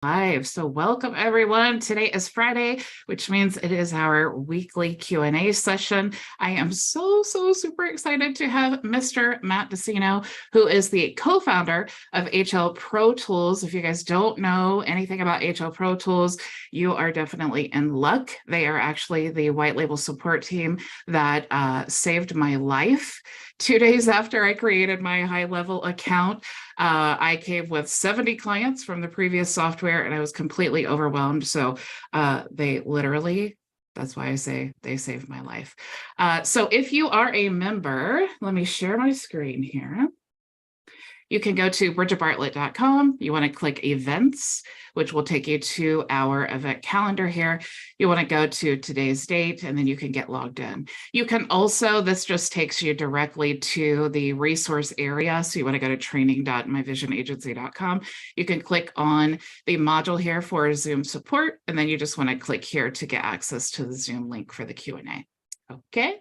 Live. So welcome everyone. Today is Friday, which means it is our weekly Q&A session. I am so super excited to have Mr. Matt Deseno, who is the co-founder of HL Pro Tools. If you guys don't know anything about HL Pro Tools, you are definitely in luck. They are actually the white label support team that saved my life. 2 days after I created my HighLevel account, I came with 70 clients from the previous software and I was completely overwhelmed. So they literally, that's why I say they saved my life. So if you are a member, let me share my screen here. You can go to bridgetbartlett.com. You want to click events, which will take you to our event calendar here. You want to go to today's date, and then you can get logged in. You can also, this just takes you directly to the resource area. So you want to go to training.myvisionagency.com. You can click on the module here for Zoom support, and then you just want to click here to get access to the Zoom link for the Q&A. Okay,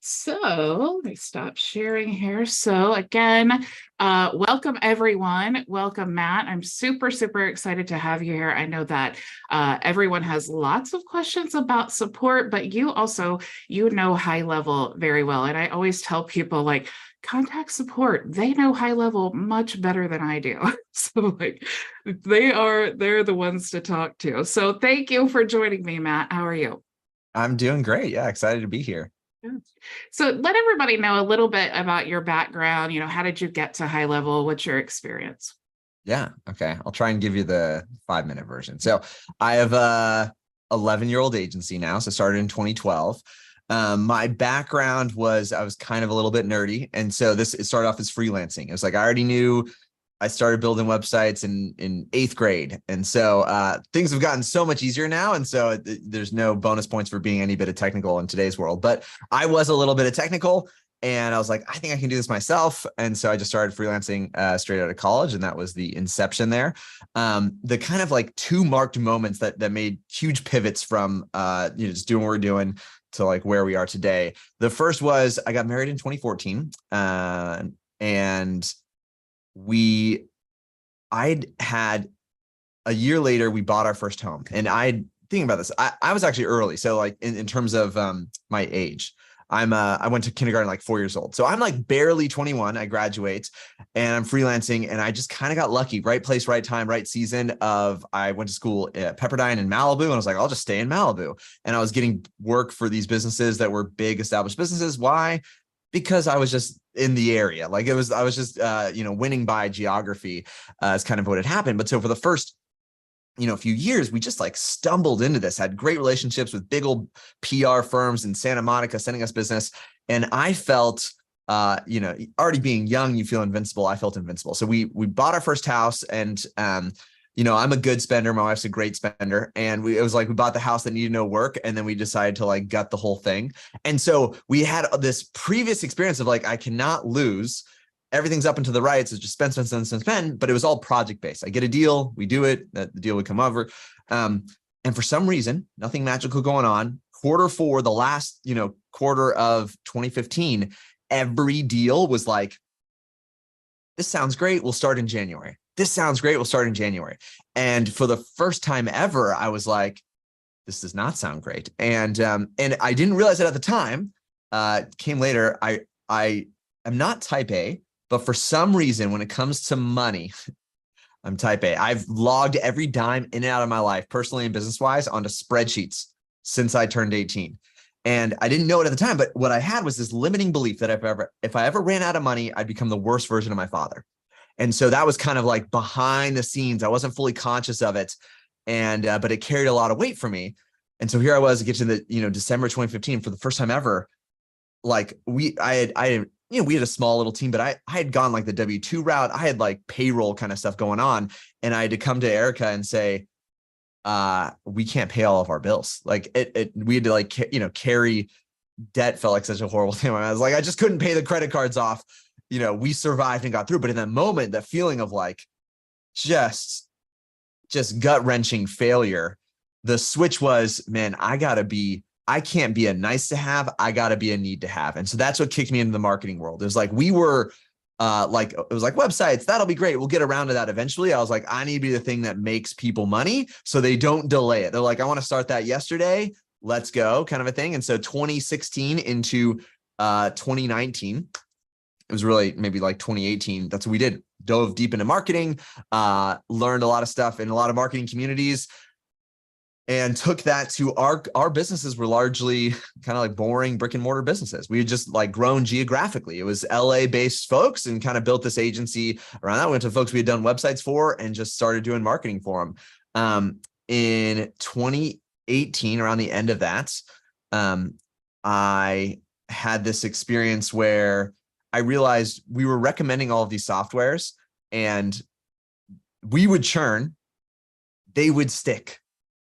so let me stop sharing here. So again, welcome everyone. Welcome, Matt. I'm super excited to have you here. I know that everyone has lots of questions about support, but you also, know HighLevel very well. And I always tell people, like, contact support. They know HighLevel much better than I do. So like they're the ones to talk to. So thank you for joining me, Matt. How are you? I'm doing great. Yeah, excited to be here. So let everybody know a little bit about your background. How did you get to HighLevel? What's your experience? Yeah. Okay. I'll try and give you the 5-minute version. So I have a 11-year-old agency now. So started in 2012. My background was I was kind of a little bit nerdy. And so it started off as freelancing. It was like I already knew I started building websites in 8th grade. And so things have gotten so much easier now. And so there's no bonus points for being any bit of technical in today's world. But I was a little bit of technical and I was like, I think I can do this myself. And so I just started freelancing straight out of college. And that was the inception there. The kind of like 2 marked moments that made huge pivots from just doing what we're doing to like where we are today. The first was I got married in 2014 and I'd had a year later, we bought our first home. And thinking about this, I was actually early. So like in terms of my age, I went to kindergarten like 4 years old. So I'm like barely 21. I graduate and I'm freelancing and I just kind of got lucky. Right place, right time, right season I went to school at Pepperdine in Malibu and I was like, I'll just stay in Malibu. And I was getting work for these businesses that were big established businesses. Why? Because I was just in the area. Like I was just, winning by geography is kind of what had happened. But so for the first, few years, we just like stumbled into this, had great relationships with big old PR firms in Santa Monica sending us business. And I felt, already being young, you feel invincible. I felt invincible. So we bought our first house and, I'm a good spender. My wife's a great spender. And it was like, we bought the house that needed no work. And then we decided to like gut the whole thing. And so we had this previous experience of like, I cannot lose. Everything's up and to the right. So just spend, but it was all project-based. I get a deal, we do it, the deal would come over. And for some reason, nothing magical going on. Q4, the last, quarter of 2015, every deal was like, this sounds great. We'll start in January. This sounds great. We'll start in January. And for the first time ever, I was like, this does not sound great. And I didn't realize it at the time. Came later. I am not type A, but for some reason, when it comes to money, I'm type A. I've logged every dime in and out of my life, personally and business-wise, onto spreadsheets since I turned 18. And I didn't know it at the time, but what I had was this limiting belief that if I ever ran out of money, I'd become the worst version of my father. And so that was kind of like behind the scenes. I wasn't fully conscious of it. And, but it carried a lot of weight for me. And so here I was, I get to the, December 2015 for the first time ever. Like we had a small little team, but I had gone like the W-2 route. I had like payroll kind of stuff going on. And I had to come to Erica and say, we can't pay all of our bills. Like we had to like, carry debt felt like such a horrible thing. I was like, I just couldn't pay the credit cards off. We survived and got through. But in that moment, that feeling of like, just gut wrenching failure, the switch was, man, I can't be a nice to have. I got to be a need to have. And so that's what kicked me into the marketing world. It was like, we were like it was like websites, that'll be great. We'll get around to that eventually. I was like, I need to be the thing that makes people money so they don't delay it. They're like, I want to start that yesterday. Let's go, kind of a thing. And so 2016 into 2019, it was really maybe like 2018. That's what we did. Dove deep into marketing, learned a lot of stuff in a lot of marketing communities, and took that to our businesses were largely kind of like boring brick and mortar businesses. We had just like grown geographically. It was LA based folks, and kind of built this agency around that. We went to folks we had done websites for and just started doing marketing for them. In 2018, around the end of that, I had this experience where I realized we were recommending all of these softwares, and we would churn, they would stick.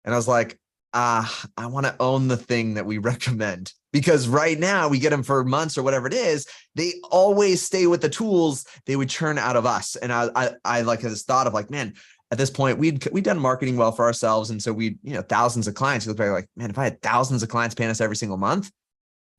And I was like, I want to own the thing that we recommend, because right now we get them for months or whatever it is. They always stay with the tools they would churn out of us. And I like this thought of like, man, at this point we'd done marketing well for ourselves. And so we, thousands of clients. You look back like, man, if I had thousands of clients paying us every single month,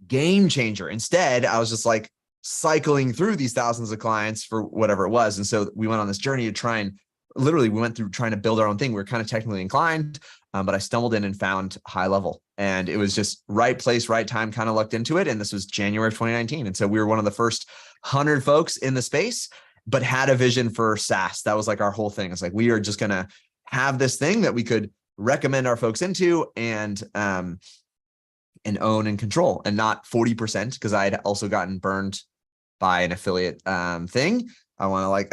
game changer. Instead, I was just like cycling through these thousands of clients for whatever it was. And so we went on this journey to try and literally we went through trying to build our own thing. We were kind of technically inclined, but I stumbled in and found HighLevel, and it was just right place, right time, kind of lucked into it. And this was January of 2019. And so we were one of the first 100 folks in the space, but had a vision for SaaS. That was like our whole thing. It's like, we are just going to have this thing that we could recommend our folks into and own and control, and not 40%, because I had also gotten burned by an affiliate thing. I want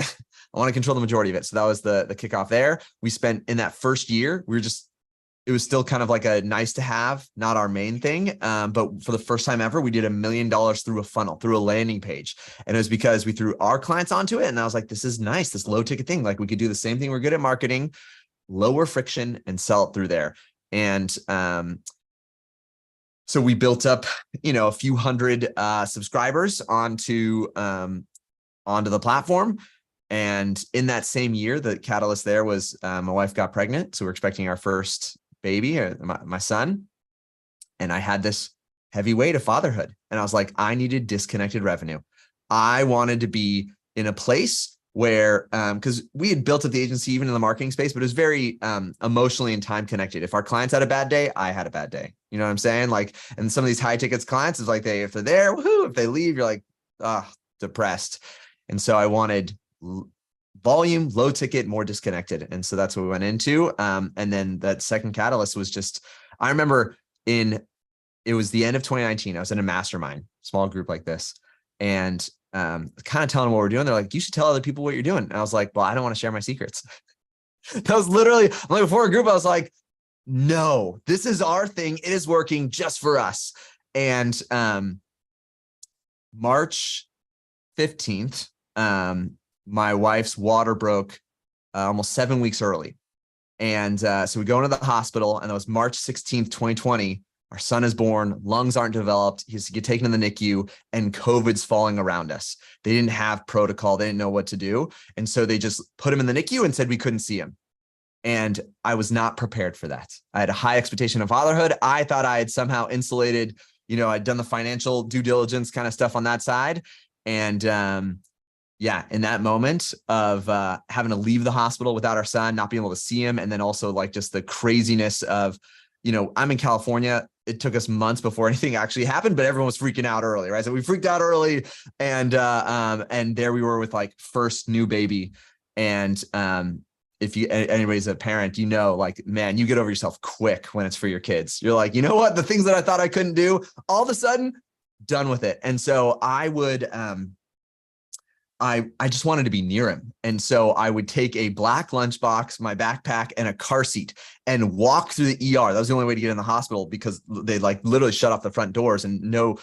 to control the majority of it. So that was the kickoff there. We spent in that first year, it was still kind of like a nice to have, not our main thing. But for the first time ever, we did $1 million through a funnel, through a landing page. And it was because we threw our clients onto it. And I was like, this is nice, this low ticket thing. Like we could do the same thing. We're good at marketing, lower friction, and sell it through there. And so we built up, a few hundred subscribers onto the platform. And in that same year, the catalyst there was my wife got pregnant. So we're expecting our first baby, my son. And I had this heavy weight of fatherhood. And I was like, I needed disconnected revenue. I wanted to be in a place where, because we had built up the agency even in the marketing space, but it was very emotionally and time connected. If our clients had a bad day, I had a bad day. You know what I'm saying? Like, and some of these high tickets clients is like, if they're there, woohoo, if they leave, you're like, depressed. And so I wanted volume, low ticket, more disconnected. And so that's what we went into. And then that second catalyst was just, I remember it was the end of 2019. I was in a mastermind, small group like this, and kind of telling them what we're doing. They're like, you should tell other people what you're doing. And I was like, well, I don't want to share my secrets. That was literally, like, before a group, I was like, no, this is our thing. It is working just for us. And March 15th, my wife's water broke almost 7 weeks early. And so we go into the hospital, and it was March 16th, 2020. Our son is born, lungs aren't developed. He has to get taken to the NICU, and COVID's falling around us. They didn't have protocol. They didn't know what to do. And so they just put him in the NICU and said we couldn't see him. And I was not prepared for that. I had a high expectation of fatherhood. I thought I had somehow insulated, I'd done the financial due diligence kind of stuff on that side. And in that moment of having to leave the hospital without our son, not being able to see him, and then also like just the craziness of, I'm in California. It took us months before anything actually happened, but everyone was freaking out early, right? So we freaked out early, and there we were with like first new baby. And if anybody's a parent, like, man, you get over yourself quick when it's for your kids. You're like, you know what? The things that I thought I couldn't do, all of a sudden, done with it. And so I would, I just wanted to be near him. And so I would take a black lunchbox, my backpack, and a car seat and walk through the ER. That was the only way to get in the hospital, because they like literally shut off the front doors and no.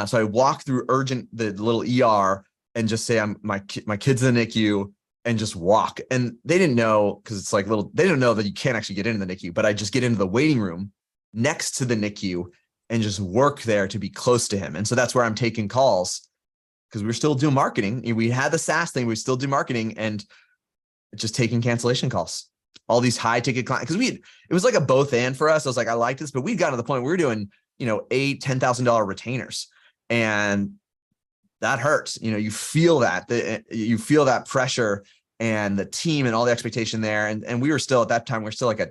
So I walk through the little ER and just say, my kid's in the NICU, and just walk. And they didn't know, because it's like they didn't know that you can't actually get into the NICU, but I just get into the waiting room next to the NICU and just work there to be close to him. And so that's where I'm taking calls, because we were still doing marketing. We had the SaaS thing, we still do marketing, and just taking cancellation calls. All these high ticket clients, because it was like a both and for us. I was like, I like this, but we'd gotten to the point where we were doing, $8,000, $10,000 retainers. And that hurts. You feel that pressure and the team and all the expectation there. And we were still, at that time, we're still like a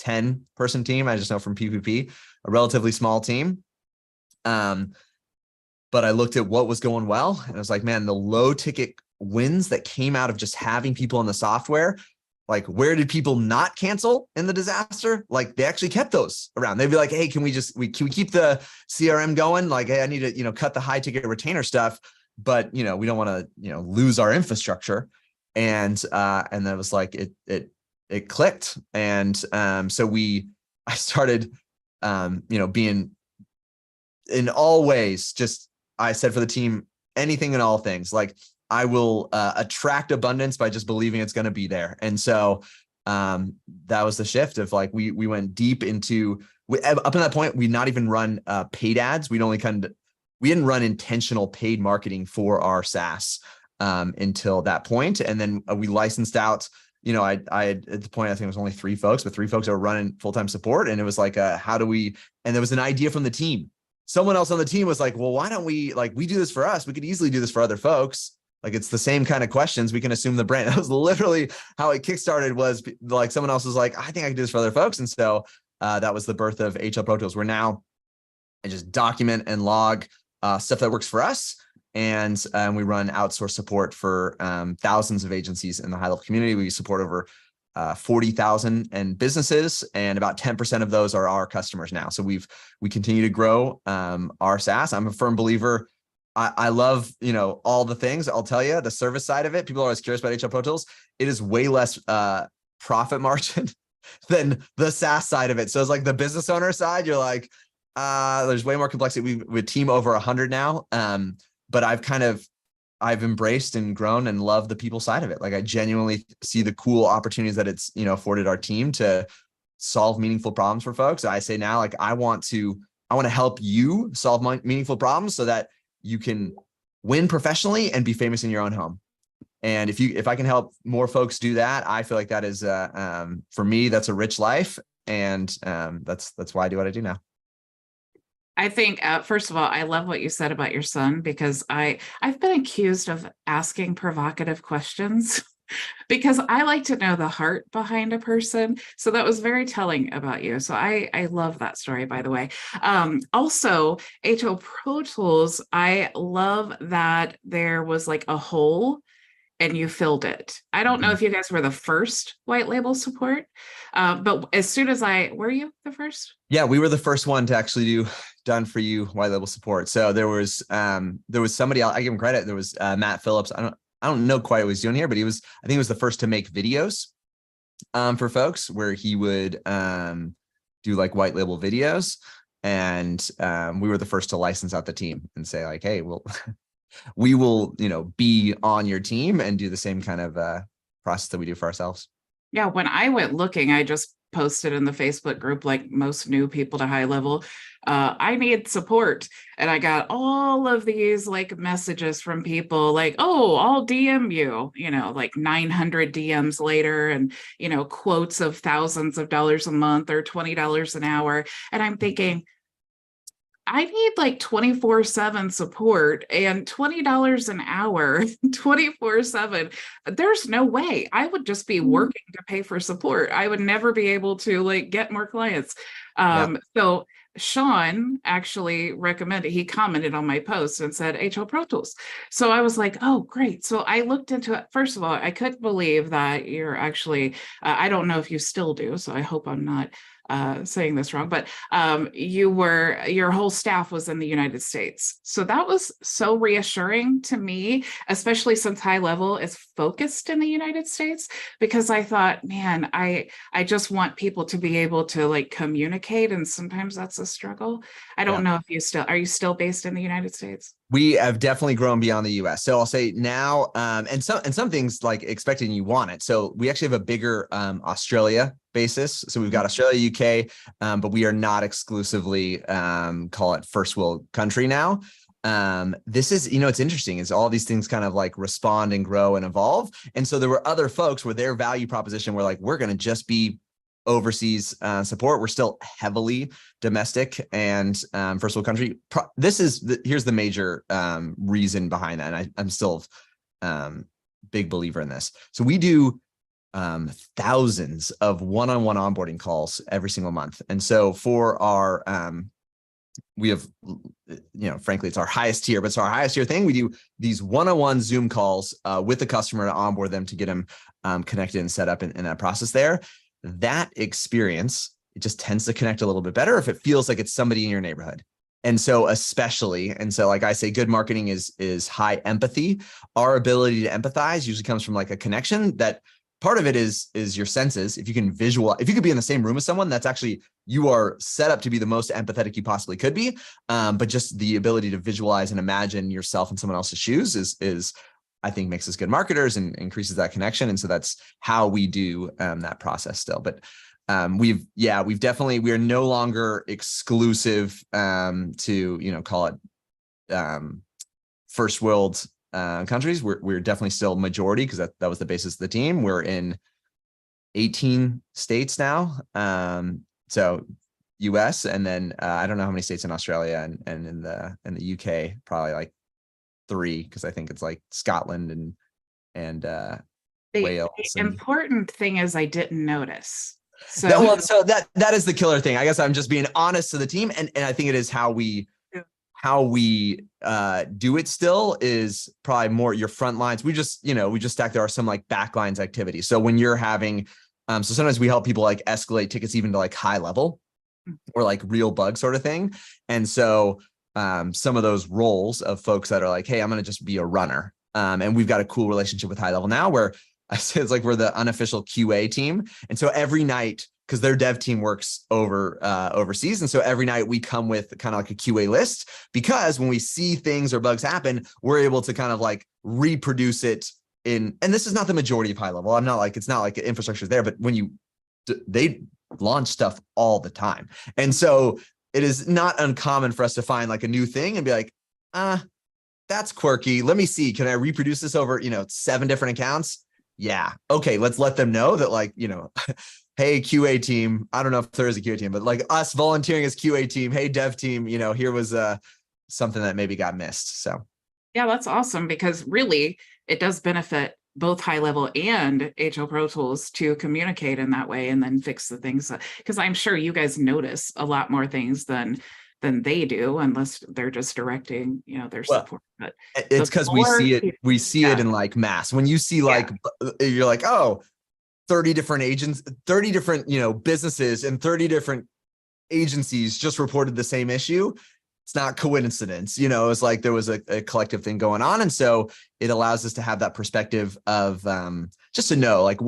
10-person team. I just know from PPP, a relatively small team. But I looked at what was going well, and I was like, man, the low ticket wins that came out of just having people in the software, like, where did people not cancel in the disaster? Like, they actually kept those around. They'd be like, hey, can we keep the CRM going? Like, hey, I need to, cut the high ticket retainer stuff, but, we don't want to, lose our infrastructure. And that was like, it clicked. And so I started, being in all ways, I said for the team, anything and all things, like, I will attract abundance by just believing it's going to be there. And so that was the shift of, like, we went deep into, up to that point, we not even run paid ads. We didn't run intentional paid marketing for our SaaS until that point. And then we licensed out, I had, at the point, I think it was only 3 folks, but 3 folks that were running full-time support. And it was like, and there was an idea from the team. Someone else on the team was like, well, why don't we do this for us? We could easily do this for other folks. Like, it's the same kind of questions. We can assume the brand. That was literally how it kickstarted, was like, someone else was like, I think I can do this for other folks. And so that was the birth of HL Pro Tools, where now I just document and log stuff that works for us. And we run outsourced support for thousands of agencies in the HighLevel community. We support over 40,000 and businesses, and about 10% of those are our customers now. So we continue to grow our SaaS. I'm a firm believer. I love, all the things. I'll tell you, the service side of it, people are always curious about HL Pro Tools. It is way less profit margin than the SaaS side of it. So it's like the business owner side, you're like, there's way more complexity. We team over 100 now. But I've embraced and grown and love the people side of it. Like, I genuinely see the cool opportunities that it's, afforded our team to solve meaningful problems for folks. I say now, like, I want to help you solve meaningful problems so that you can win professionally and be famous in your own home. And if I can help more folks do that, I feel like that is, for me, that's a rich life. And that's why I do what I do now. I think, first of all, I love what you said about your son, because I've been accused of asking provocative questions because I like to know the heart behind a person. So that was very telling about you. So I love that story, by the way. Also, HL Pro Tools, I love that there was like a hole and you filled it. I don't know if you guys were the first white label support, but as soon as were you the first? Yeah, we were the first one to actually do done for you white label support. So there was somebody else, I give him credit. There was Matt Phillips. I don't know quite what he's doing here, but I think he was the first to make videos for folks, where he would do like white label videos. And we were the first to license out the team and say, like, hey, we will, be on your team and do the same kind of process that we do for ourselves. Yeah, when I went looking, I just posted in the Facebook group, like most new people to HighLevel, I need support. And I got all of these like messages from people like, oh, I'll DM you, like 900 DMs later, and, quotes of thousands of dollars a month or $20 an hour. And I'm thinking, I need like 24/7 support, and $20 an hour, 24/7. There's no way. I would just be working to pay for support. I would never be able to like get more clients. So Sean actually he commented on my post and said HL Pro Tools. So I was like, oh, great. So I looked into it. First of all, I couldn't believe that you're actually, I don't know if you still do, so I hope I'm not saying this wrong, but your whole staff was in the United States. So that was so reassuring to me, especially since HighLevel is focused in the United States, because I thought, man, I just want people to be able to like communicate. And sometimes that's a struggle. I don't know if are you still based in the United States? We have definitely grown beyond the US. So I'll say now, and some things like expecting you want it. So we actually have a bigger Australia basis. So we've got Australia, UK, but we are not exclusively call it first world country now. This is, it's interesting is all these things kind of like respond and grow and evolve. And so there were other folks where their value proposition were like, we're going to just be overseas support. We're still heavily domestic and first world country. Here's the major reason behind that. And I'm still big believer in this. So we do thousands of one-on-one onboarding calls every single month. And so for our, we have, frankly, it's our highest tier, but it's our highest tier thing. We do these one-on-one Zoom calls with the customer to onboard them, to get them connected and set up in that process there. That experience, it just tends to connect a little bit better if it feels like it's somebody in your neighborhood. And so like I say, good marketing is high empathy. Our ability to empathize usually comes from like a connection. That part of it is your senses. If you can if you could be in the same room as someone, that's actually, you are set up to be the most empathetic you possibly could be. But just the ability to visualize and imagine yourself in someone else's shoes is I think makes us good marketers and increases that connection. And so that's how we do that process still. But we are no longer exclusive to, call it first world countries. We're definitely still majority, because that was the basis of the team. We're in 18 states now. So US, and then I don't know how many states in Australia, and in the UK, probably like 3, because I think it's like Scotland and Wales. The important thing is I didn't notice. So that is the killer thing. I guess I'm just being honest to the team, and I think it is how we do it still is probably more your front lines. We just stack. There are some like backlines activities. So when you're having, so sometimes we help people like escalate tickets even to like HighLevel or like real bug sort of thing. And so some of those roles of folks that are like, hey, I'm going to just be a runner. And we've got a cool relationship with HighLevel now, where I say it's like we're the unofficial QA team. And so every night, because their dev team works overseas, and so every night we come with kind of like a QA list, because when we see things or bugs happen, we're able to kind of like reproduce it and this is not the majority of HighLevel. I'm not like, it's not like infrastructure is there, but when they launch stuff all the time. And so it is not uncommon for us to find like a new thing and be like, that's quirky. Let me see. Can I reproduce this over, 7 different accounts? Yeah. Okay. Let's let them know that, like, hey, QA team, I don't know if there is a QA team, but like us volunteering as QA team, hey, dev team, here was something that maybe got missed. So. Yeah, that's awesome, because really it does benefit both HighLevel and HL Pro Tools to communicate in that way and then fix the things, because I'm sure you guys notice a lot more things than they do, unless they're just directing, their support. But it's because we see it in like mass. When you see like, you're like, oh, 30 different agents, 30 different, businesses and 30 different agencies just reported the same issue. It's not coincidence, it's like there was a collective thing going on. And so it allows us to have that perspective of just to know, like,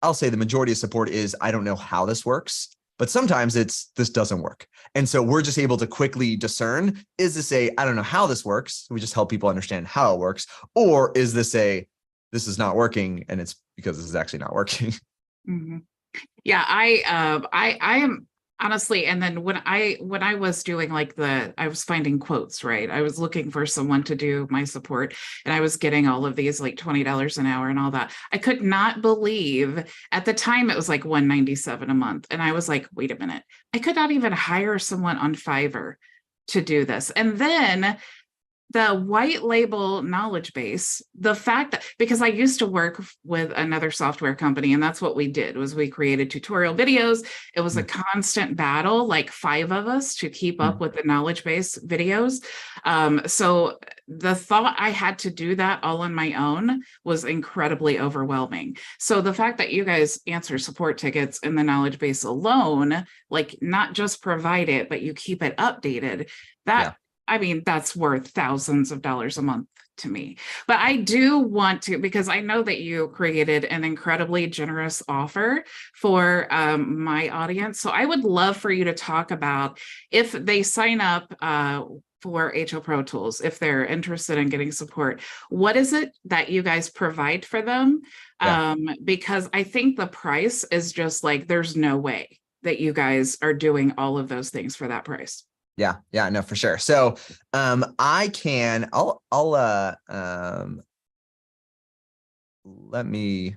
I'll say the majority of support is, I don't know how this works, but sometimes this doesn't work. And so we're just able to quickly discern, is this I don't know how this works. We just help people understand how it works. Or is this this is not working, and it's because this is actually not working. Mm-hmm. Yeah, I am honestly, and then when I was doing like I was finding quotes, right? I was looking for someone to do my support, and I was getting all of these like $20 an hour and all that. I could not believe, at the time it was like $197 a month. And I was like, wait a minute, I could not even hire someone on Fiverr to do this. And then the white label knowledge base, the fact that, because I used to work with another software company, and that's what we did, was we created tutorial videos. It was a constant battle, like 5 of us to keep up with the knowledge base videos. So the thought I had to do that all on my own was incredibly overwhelming. So the fact that you guys answer support tickets in the knowledge base alone, like not just provide it, but you keep it updated, I mean, that's worth thousands of dollars a month to me. But I do want to, because I know that you created an incredibly generous offer for my audience. So I would love for you to talk about, if they sign up for HL Pro Tools, if they're interested in getting support, what is it that you guys provide for them? Because I think the price is just like, there's no way that you guys are doing all of those things for that price. Yeah, no, for sure. So let me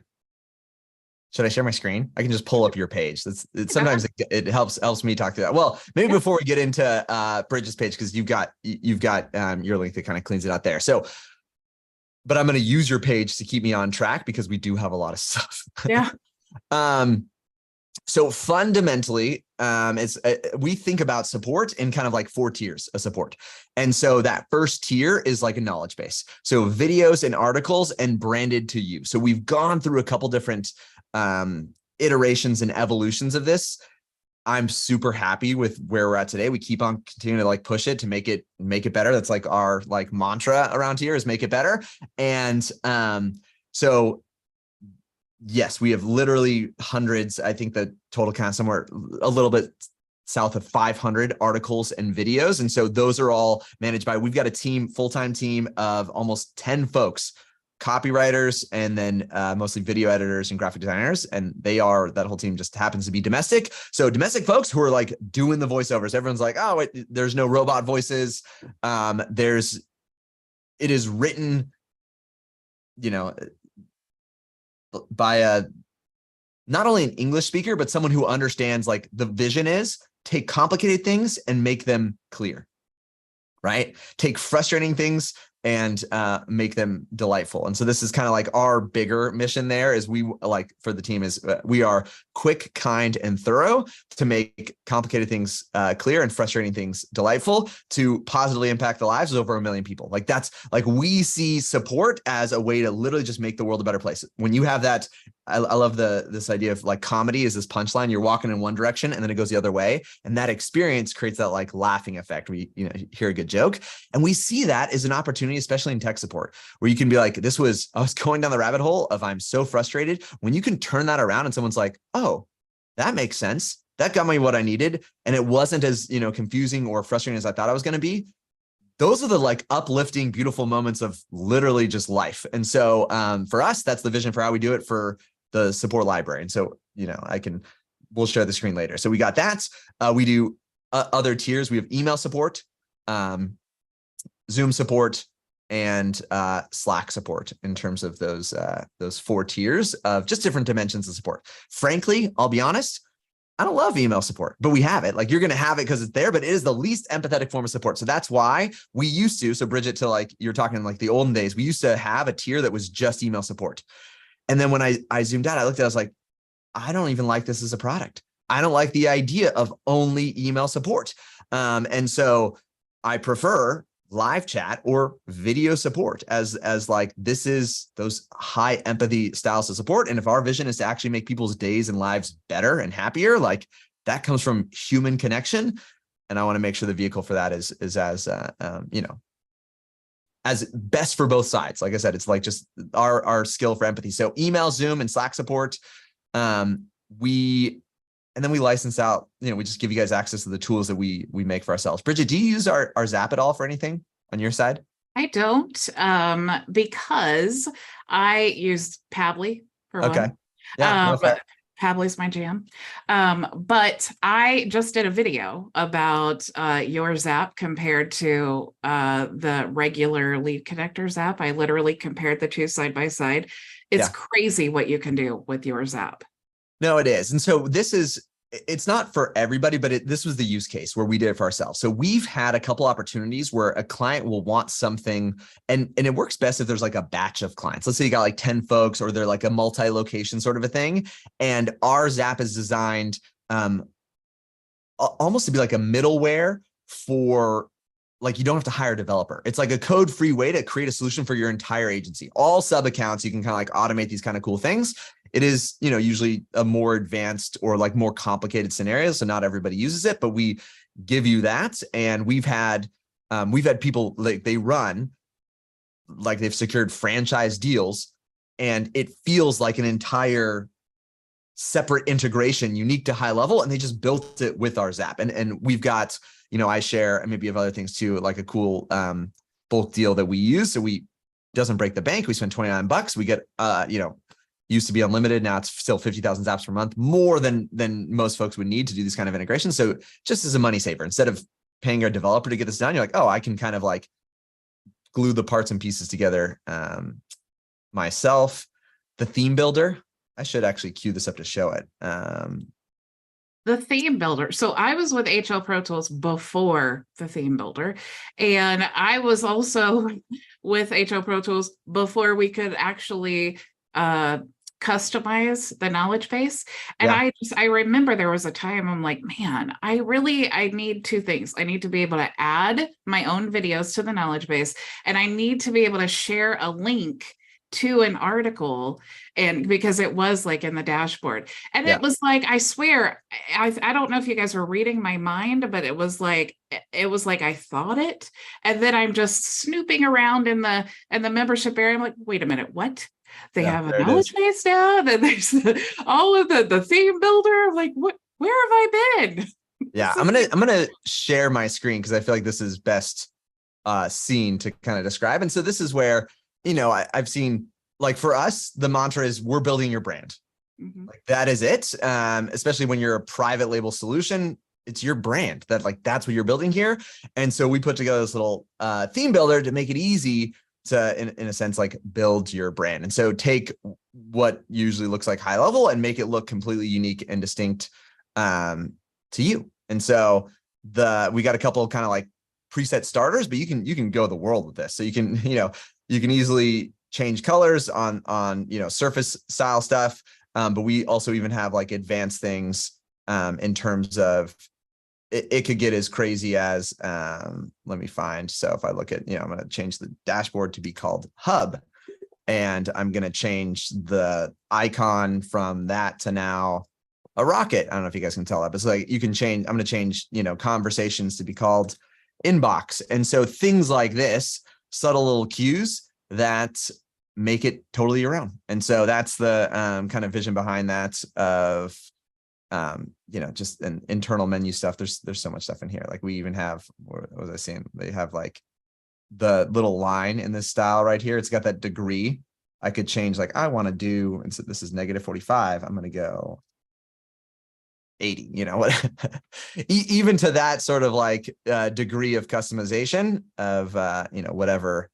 Should I share my screen? I can just pull up your page. Yeah. Sometimes it helps me talk to that. Well, maybe before we get into Bridget's page, because you've got your link that kind of cleans it out there. So, but I'm going to use your page to keep me on track because we do have a lot of stuff. Yeah. So fundamentally, we think about support in kind of like 4 tiers of support. And so that first tier is like a knowledge base. So videos and articles and branded to you. So we've gone through a couple different iterations and evolutions of this. I'm super happy with where we're at today. We keep on continuing to like push it to make it better. That's like our like mantra around here is make it better. And so yes, we have literally hundreds. I think the total count somewhere a little bit south of 500 articles and videos. And so those are all managed by, we've got a full-time team of almost 10 folks, copywriters, and then mostly video editors and graphic designers. And that whole team just happens to be domestic. So domestic folks who are like doing the voiceovers, everyone's like, oh, wait, there's no robot voices. It is written, by not only an English speaker, but someone who understands like the vision is take complicated things and make them clear, right? Take frustrating things and make them delightful. And so this is kind of like our bigger mission there is we like for the team is we are quick, kind, and thorough to make complicated things clear and frustrating things delightful to positively impact the lives of over 1 million people. Like that's like, we see support as a way to literally just make the world a better place. When you have that, I love this idea of like comedy is this punchline. You're walking in one direction and then it goes the other way. And that experience creates that like laughing effect where you hear a good joke. And we see that as an opportunity, especially in tech support, where you can be like, I was going down the rabbit hole of I'm so frustrated. When you can turn that around and someone's like, oh, that makes sense. That got me what I needed. And it wasn't as, confusing or frustrating as I thought I was going to be. Those are the like uplifting, beautiful moments of literally just life. And so for us, that's the vision for how we do it for the support library. And so, we'll share the screen later. So we got that. We do other tiers. We have email support, Zoom support, and Slack support in terms of those 4 tiers of just different dimensions of support. Frankly, I'll be honest, I don't love email support, but we have it. Like you're going to have it because it's there, but it is the least empathetic form of support. So that's why we used to, so Bridget, to like, you're talking like the olden days, we used to have a tier that was just email support. And then when I zoomed out, I looked at it, I was like, I don't even like this as a product. I don't like the idea of only email support. And so I prefer live chat or video support as like, this is those high empathy styles of support. And if our vision is to actually make people's days and lives better and happier, like that comes from human connection. And I want to make sure the vehicle for that is as best for both sides. Like I said, it's like just our skill for empathy. So email, Zoom, and Slack support. And then we license out, we just give you guys access to the tools that we make for ourselves. Bridget, do you use our Zap at all for anything on your side? I don't, because I use Pabbly for one. Yeah, no, fair. Pabbly's my jam. But I just did a video about your Zap compared to the regular lead connector Zap. I literally compared the two side by side. It's crazy what you can do with your Zap. No, it is. And so it's not for everybody, but this was the use case where we did it for ourselves. So we've had a couple opportunities where a client will want something, and it works best if there's like a batch of clients. Let's say you got like 10 folks, or they're like a multi-location sort of a thing. And our Zap is designed almost to be like a middleware for, like, you don't have to hire a developer. It's like a code-free way to create a solution for your entire agency. All sub accounts, you can kind of like automate these kind of cool things. It is, usually a more advanced or like more complicated scenario. So not everybody uses it, but we give you that. And we've had people like they run, like they've secured franchise deals, and it feels like an entire separate integration unique to HighLevel. And they just built it with our Zap. And we've got, I share, and maybe you have other things too, like a cool bulk deal that we use. So doesn't break the bank. We spend $29. We get, used to be unlimited. Now it's still 50,000 zaps per month, more than most folks would need to do this kind of integration. So just as a money saver, instead of paying a developer to get this done, you're like, oh, I can kind of like glue the parts and pieces together myself. The theme builder, I should actually cue this up to show it. The theme builder. So I was with HL Pro Tools before the theme builder, and I was also with HL Pro Tools before we could actually customize the knowledge base. And Yeah. I remember there was a time I'm like, man, I need two things. I need to be able to add my own videos to the knowledge base, and I need to be able to share a link to an article, and because it was like in the dashboard, and Yeah. it was like, I swear, I don't know if you guys were reading my mind, but it was like I thought it, and then I'm just snooping around in the membership area. I'm like, wait a minute, what? They Yeah, have a there it knowledge is. base now. Then there's all of the theme builder. Like, what? Where have I been? Yeah, I'm gonna share my screen because I feel like this is best seen to kind of describe. And so this is where, I've seen, like, for us, the mantra is we're building your brand. Mhm. Like, that is it. Especially when you're a private label solution, it's your brand that's what you're building here. And so we put together this little theme builder to make it easy to, in a sense, like, build your brand. And so take what usually looks like HighLevel and make it look completely unique and distinct to you. And so we got a couple of kind of like preset starters, but you can go the world with this. So you can, you can easily change colors on surface style stuff. But we also even have like advanced things in terms of it could get as crazy as let me find. So if I look at, I'm going to change the dashboard to be called Hub, and I'm going to change the icon from that to now a rocket. I don't know if you guys can tell that, but it's like you can change. I'm going to change, conversations to be called Inbox. And so things like this, subtle little cues that make it totally your own. And so that's the kind of vision behind that of, just an internal menu stuff. There's so much stuff in here. Like we even have, what was I saying? They have like the little line in this style right here. It's got that degree. I could change, like, I want to do, and so this is -45. I'm going to go 80, even to that sort of like degree of customization of, whatever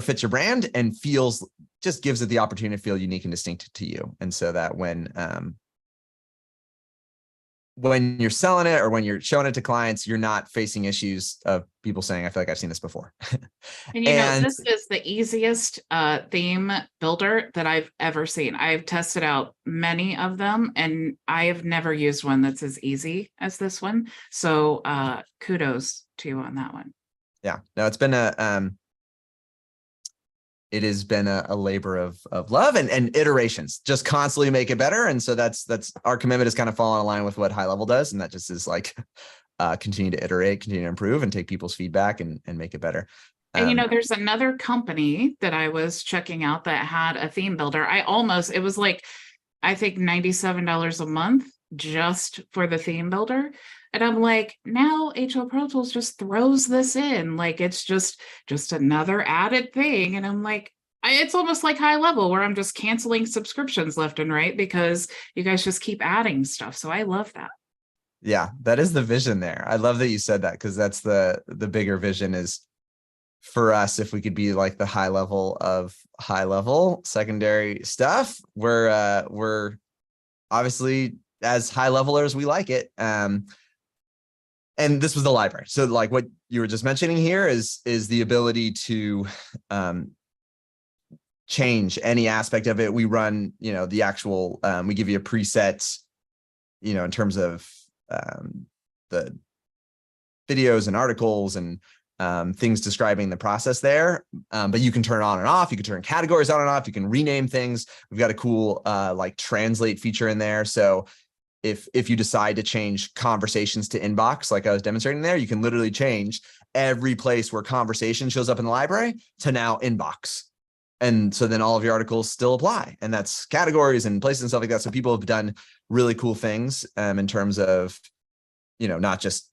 fits your brand and just gives it the opportunity to feel unique and distinct to you. And so that when you're selling it or when you're showing it to clients, you're not facing issues of people saying, I feel like I've seen this before. And this is the easiest theme builder that I've ever seen. I've tested out many of them, and I have never used one that's as easy as this one. So kudos to you on that one. Yeah, no, it's been it has been a labor of love and iterations, just constantly make it better. And so that's our commitment is kind of falling in line with what HighLevel does. And that just is like, continue to iterate, continue to improve and take people's feedback and make it better. And there's another company that I was checking out that had a theme builder. It was like, I think $97 a month just for the theme builder. And I'm like, now HL Pro Tools just throws this in. Like, it's just another added thing. And I'm like, it's almost like HighLevel where I'm just canceling subscriptions left and right because you guys just keep adding stuff. So I love that. Yeah, that is the vision there. I love that you said that, because that's the bigger vision is for us, if we could be like the HighLevel of HighLevel secondary stuff, we're obviously, as high levelers, we like it. And this was the library. So like what you were just mentioning here is the ability to change any aspect of it. We run, the actual, we give you a preset, in terms of the videos and articles and things describing the process there. But you can turn on and off. You can turn categories on and off. You can rename things. We've got a cool like translate feature in there. So if you decide to change conversations to inbox, like I was demonstrating there, you can literally change every place where conversation shows up in the library to now inbox. And so then all of your articles still apply, and that's categories and places and stuff like that. So people have done really cool things in terms of, not just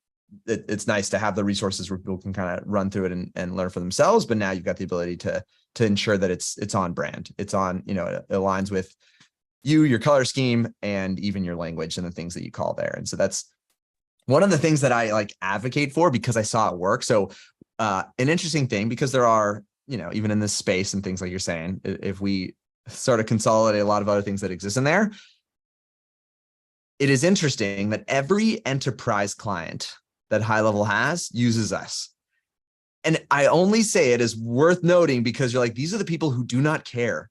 it's nice to have the resources where people can kind of run through it and learn for themselves, but now you've got the ability to ensure that it's on brand. It's on, it aligns with you, your color scheme, and even your language and the things that you call there. And so that's one of the things that I like advocate for, because I saw it work. So an interesting thing, because there are, even in this space and things like you're saying, if we sort of consolidate a lot of other things that exist in there. It is interesting that every enterprise client that HighLevel has uses us. And I only say it as worth noting because you're like, these are the people who do not care.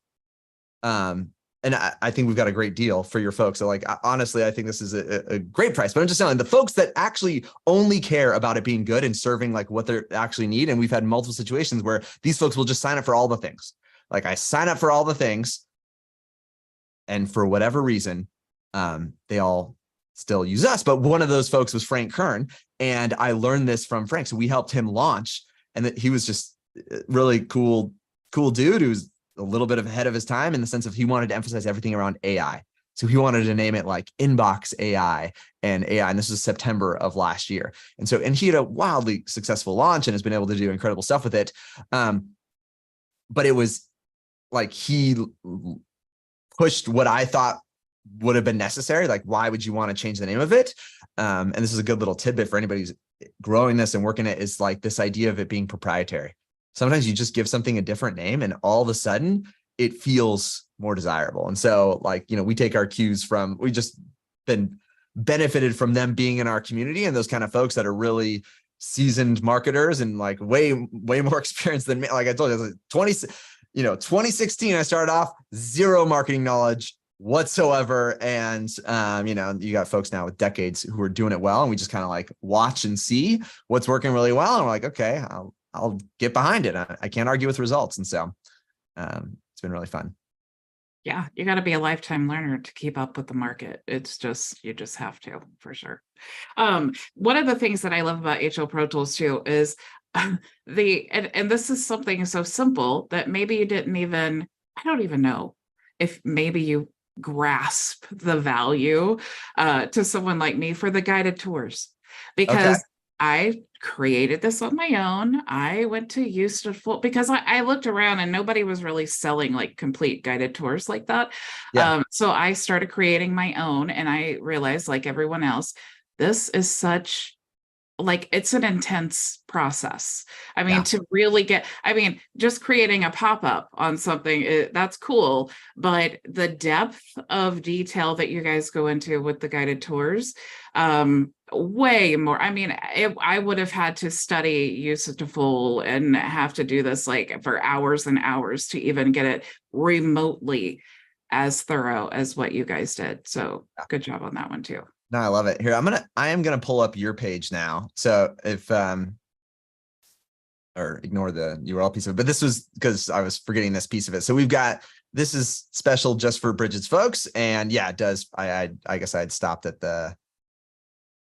And I think we've got a great deal for your folks. So like, honestly, I think this is a great price, but I'm just telling the folks that actually only care about it being good and serving like what they actually need. And we've had multiple situations where these folks will just sign up for all the things. Like I sign up for all the things, and for whatever reason, they all still use us. But one of those folks was Frank Kern. And I learned this from Frank. So we helped him launch, and that he was just really cool dude who's a little bit ahead of his time in the sense of he wanted to emphasize everything around AI. So he wanted to name it like Inbox AI and AI. And this was September of last year. And he had a wildly successful launch and has been able to do incredible stuff with it. But it was like he pushed what I thought would have been necessary. Like, why would you want to change the name of it? And this is a good little tidbit for anybody who's growing this and working it, is like this idea of it being proprietary. Sometimes you just give something a different name and all of a sudden it feels more desirable. And so like, we take our cues from, we just been benefited from them being in our community and those kind of folks that are really seasoned marketers and like way more experienced than me. Like I told you, 2016, I started off zero marketing knowledge whatsoever. And, you got folks now with decades who are doing it well. And we just kind of like watch and see what's working really well. And we're like, okay, I'll get behind it. I can't argue with results. And so it's been really fun. Yeah, you got to be a lifetime learner to keep up with the market. It's just, you just have to, for sure. One of the things that I love about HL Pro Tools too is and this is something so simple that maybe you didn't even, I don't even know if maybe you grasp the value to someone like me for the guided tours, because Okay. I created this on my own. I went to Useful because I looked around and nobody was really selling like complete guided tours like that. Yeah. So I started creating my own, and I realized, like everyone else, this is such, like, it's an intense process. I mean, Yeah. to really get, just creating a pop-up on something, that's cool, but the depth of detail that you guys go into with the guided tours, way more. I would have had to study Use It to Full and have to do this like for hours and hours to even get it remotely as thorough as what you guys did. So good job on that one too. No, I love it. Here, I am going to pull up your page now. So if, or ignore the URL piece of it, but this was because I was forgetting this piece of it. So this is special just for Bridget's folks. And yeah, it does. I guess I had stopped at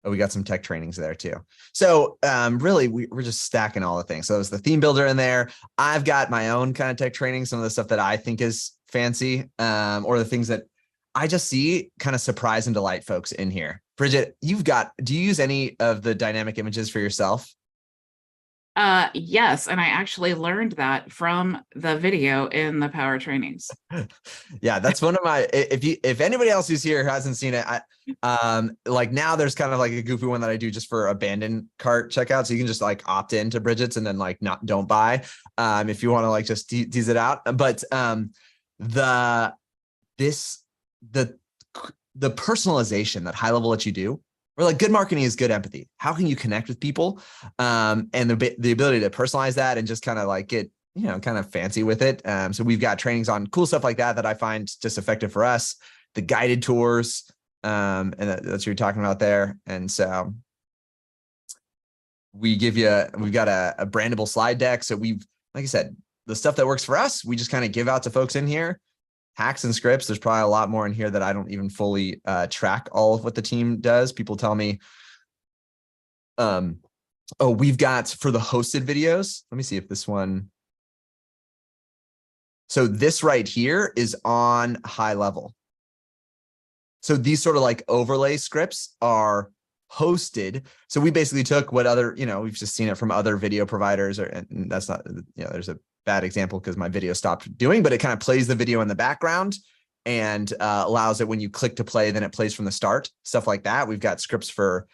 we got some tech trainings there too. So really we're just stacking all the things. So there's the theme builder in there. I've got my own kind of tech training, some of the stuff that I think is fancy, or the things that I just see kind of surprise and delight folks in here. Bridget, do you use any of the dynamic images for yourself? Yes, and I actually learned that from the video in the power trainings. Yeah, that's one of my, if anybody else who's here who hasn't seen it, like now there's kind of like a goofy one that I do just for abandoned cart checkout. So you can just like opt into Bridget's and then like don't buy, if you want to like just tease it out. But the personalization that HighLevel lets you do, or like good marketing is good empathy. How can you connect with people? And the ability to personalize that and just kind of like get, kind of fancy with it. So we've got trainings on cool stuff like that I find just effective for us. The guided tours, and that's what you're talking about there. And so we've got a brandable slide deck. So like I said, the stuff that works for us, we just kind of give out to folks in here. Hacks and scripts, there's probably a lot more in here that I don't even fully track all of what the team does. People tell me, we've got for the hosted videos. Let me see if this one. So this right here is on HighLevel. So these sort of like overlay scripts are hosted. So we basically took what other, we've just seen it from other video providers, and that's not, there's a bad example because my video stopped doing, but it kind of plays the video in the background and allows it when you click to play, then it plays from the start, stuff like that. We've got scripts for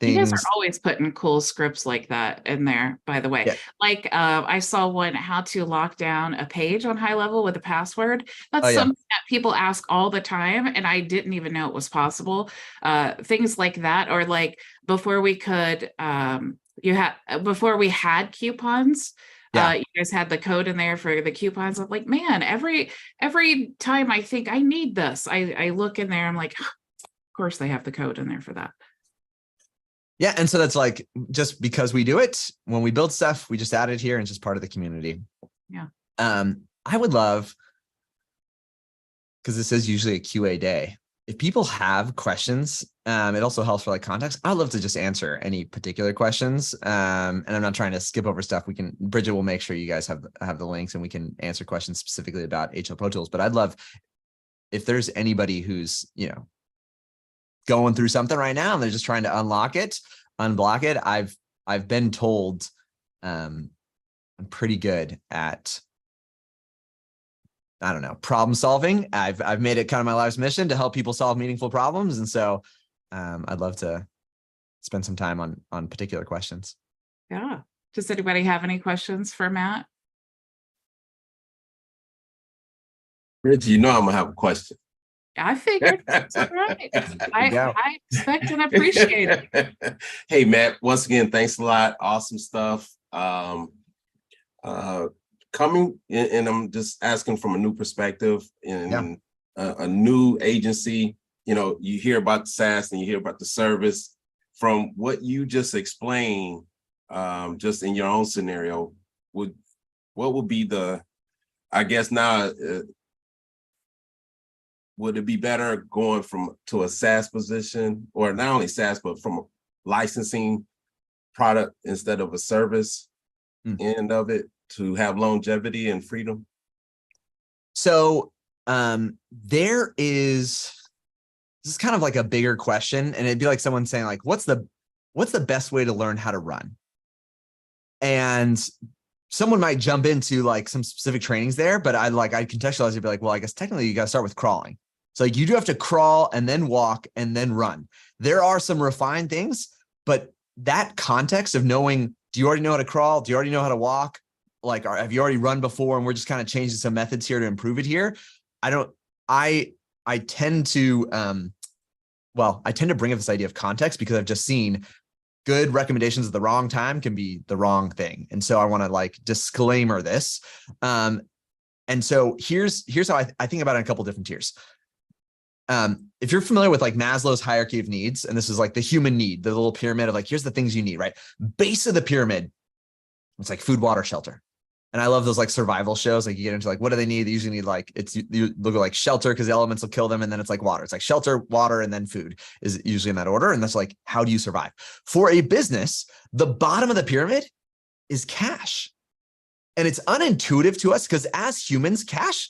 You guys are things. always putting cool scripts like that in there, by the way. Yeah. Like I saw one, how to lock down a page on HighLevel with a password. Oh That's yeah. something that people ask all the time, and I didn't even know it was possible. Things like that, or like before we could, before we had coupons. Yeah. You guys had the code in there for the coupons. I'm like, man, every time I think I need this, I look in there. I'm like, of course they have the code in there for that. Yeah. And so that's like, just because we do it, when we build stuff, we just add it here and it's just part of the community. Yeah. I would love, because this is usually a QA day, if people have questions, it also helps for like context. I'd love to just answer any particular questions. And I'm not trying to skip over stuff. Bridget will make sure you guys have the links and we can answer questions specifically about HL Pro Tools. But I'd love if there's anybody who's, going through something right now and they're just trying to unblock it. I've been told I'm pretty good at, I don't know, problem solving. I've made it kind of my life's mission to help people solve meaningful problems. And so I'd love to spend some time on particular questions. Yeah. Does anybody have any questions for Matt? Bridget, I'm gonna have a question. I figured. That's all right. I expect and appreciate it. Hey, Matt, once again, thanks a lot. Awesome stuff. Coming in, and I'm just asking from a new perspective in a new agency. You hear about the SaaS and you hear about the service. From what you just explained, just in your own scenario, what would be the, I guess now, would it be better going to a SaaS position, or not only SaaS, but from a licensing product instead of a service end of it, to have longevity and freedom? So this is kind of like a bigger question, and it'd be like someone saying like, what's the best way to learn how to run? And someone might jump into like some specific trainings there, but I'd contextualize it and be like, well, I guess technically you got to start with crawling. So like you do have to crawl and then walk and then run. There are some refined things, but that context of knowing, do you already know how to crawl? Do you already know how to walk? Like, have you already run before? And we're just kind of changing some methods here to improve it here. I tend to bring up this idea of context because I've just seen good recommendations at the wrong time can be the wrong thing. And so I want to like disclaimer this. And so here's how I think about it in a couple different tiers. If you're familiar with like Maslow's hierarchy of needs, and this is like the human need, the little pyramid of like, here's the things you need, right? Base of the pyramid, it's like food, water, shelter. And I love those like survival shows. Like you get into like, what do they need? They usually need like, you look at like shelter because the elements will kill them. And then it's like water. It's like shelter, water, and then food is usually in that order. And that's like, how do you survive? For a business, the bottom of the pyramid is cash. And it's unintuitive to us because as humans, cash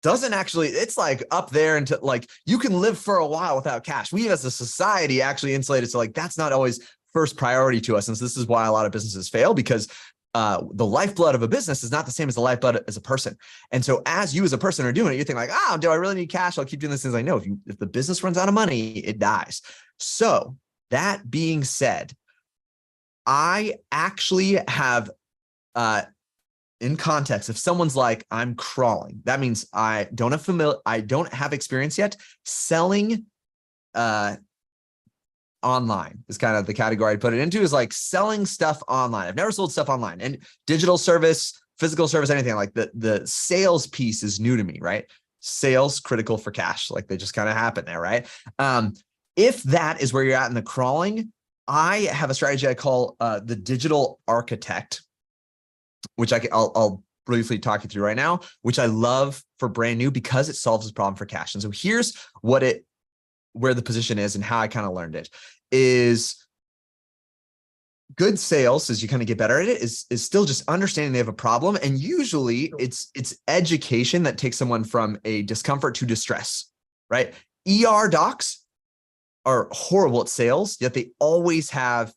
doesn't actually, it's like up there into like, you can live for a while without cash. We as a society actually insulated. So like, that's not always first priority to us. And so this is why a lot of businesses fail, because the lifeblood of a business is not the same as the lifeblood as a person. And so as you as a person are doing it, you think like, do I really need cash? I'll keep doing this. Things like, no, if the business runs out of money, it dies. So that being said, I actually have, in context, if someone's like, I'm crawling, that means I don't have experience yet selling, online is kind of the category I'd put it into, is like selling stuff online. I've never sold stuff online, and digital service, physical service, anything like the sales piece is new to me, right? Sales critical for cash. Like they just kind of happen there, right? If that is where you're at in the crawling, I have a strategy I call the digital architect, which I'll briefly talk you through right now, which I love for brand new because it solves this problem for cash. And so here's where the position is and how I kind of learned it is good sales, as you kind of get better at it, is still just understanding they have a problem. And usually it's education that takes someone from a discomfort to distress, right? ER docs are horrible at sales, yet they always have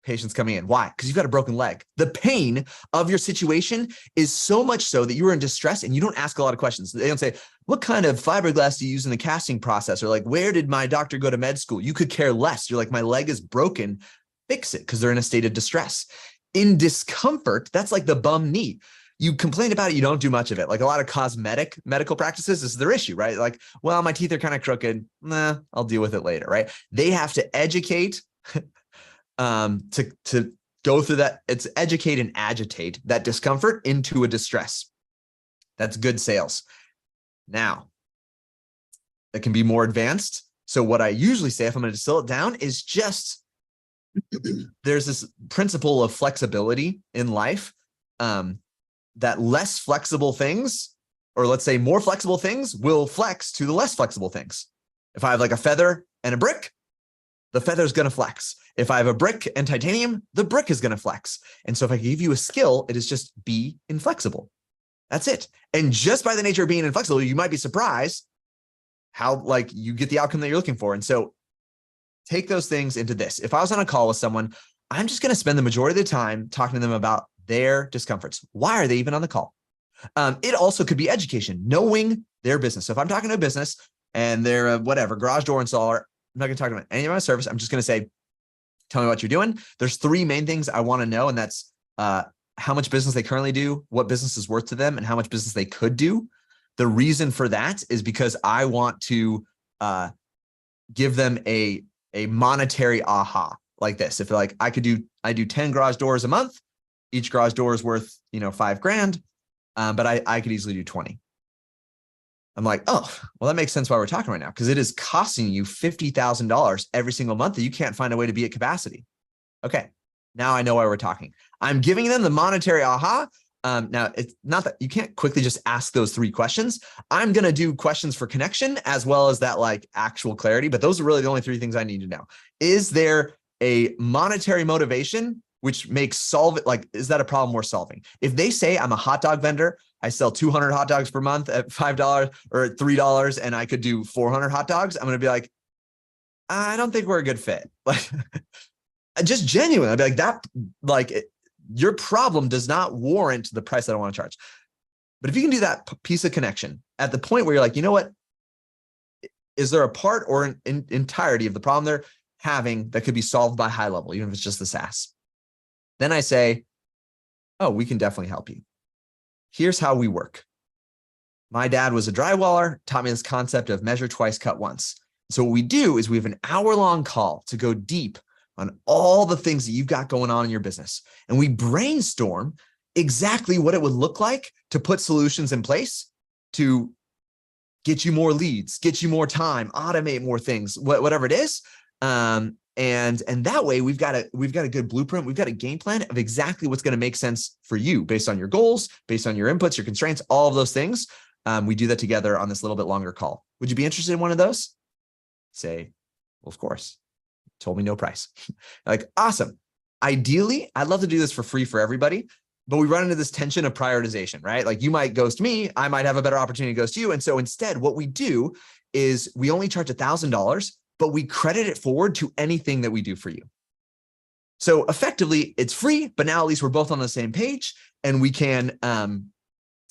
patients coming in. Why? Because you've got a broken leg. The pain of your situation is so much so that you're in distress and you don't ask a lot of questions. They don't say, what kind of fiberglass do you use in the casting process? Or like, where did my doctor go to med school? You could care less. You're like, my leg is broken. Fix it, because they're in a state of distress. In discomfort, that's like the bum knee. You complain about it, you don't do much of it. Like a lot of cosmetic medical practices, this is their issue, right? Like, well, my teeth are kind of crooked. Nah, I'll deal with it later, right? They have to educate to go through that. It's educate and agitate that discomfort into a distress. That's good sales. Now, it can be more advanced. So what I usually say, if I'm going to distill it down, is just there's this principle of flexibility in life, that less flexible things, or let's say more flexible things, will flex to the less flexible things. If I have like a feather and a brick, the feather is going to flex. If I have a brick and titanium, the brick is going to flex. And so if I give you a skill, it is just be inflexible. That's it. And just by the nature of being inflexible, you might be surprised how like you get the outcome that you're looking for. And so take those things into this. If I was on a call with someone, I'm just going to spend the majority of the time talking to them about their discomforts. Why are they even on the call? It also could be education, knowing their business. So if I'm talking to a business and they're a whatever garage door installer, I'm not going to talk about any of my service. I'm just going to say, tell me what you're doing. There's three main things I want to know. And that's how much business they currently do, what business is worth to them, and how much business they could do. The reason for that is because I want to give them a monetary aha like this. If like I do 10 garage doors a month, each garage door is worth, $5,000. But I could easily do 20. I'm like, oh, well, that makes sense why we're talking right now, because it is costing you $50,000 every single month that you can't find a way to be at capacity. Okay, now I know why we're talking. I'm giving them the monetary aha. Now, it's not that you can't quickly just ask those three questions. I'm going to do questions for connection as well as that like actual clarity. But those are really the only three things I need to know. Is there a monetary motivation which makes is that a problem we're solving? If they say I'm a hot dog vendor, I sell 200 hot dogs per month at $5 or at $3, and I could do 400 hot dogs, I'm going to be like, I don't think we're a good fit. Like, just genuine. I'd be like, your problem does not warrant the price that I want to charge. But if you can do that piece of connection at the point where you're like, you know what, is there a part or an entirety of the problem they're having that could be solved by HighLevel, even if it's just the SaaS? Then I say, oh, we can definitely help you. Here's how we work. My dad was a drywaller, taught me this concept of measure twice, cut once. So what we do is we have an hour-long call to go deep on all the things that you've got going on in your business. And we brainstorm exactly what it would look like to put solutions in place to get you more leads, get you more time, automate more things, whatever it is. And that way we've got a good blueprint. We've got a game plan of exactly what's going to make sense for you based on your goals, based on your inputs, your constraints, all of those things. We do that together on this little bit longer call. Would you be interested in one of those? Say, well, of course. Told me no price. Like, awesome. Ideally, I'd love to do this for free for everybody, but we run into this tension of prioritization, right? Like you might ghost me, I might have a better opportunity to ghost you. And so instead, what we do is we only charge $1,000, but we credit it forward to anything that we do for you. So effectively, it's free, but now at least we're both on the same page, and we can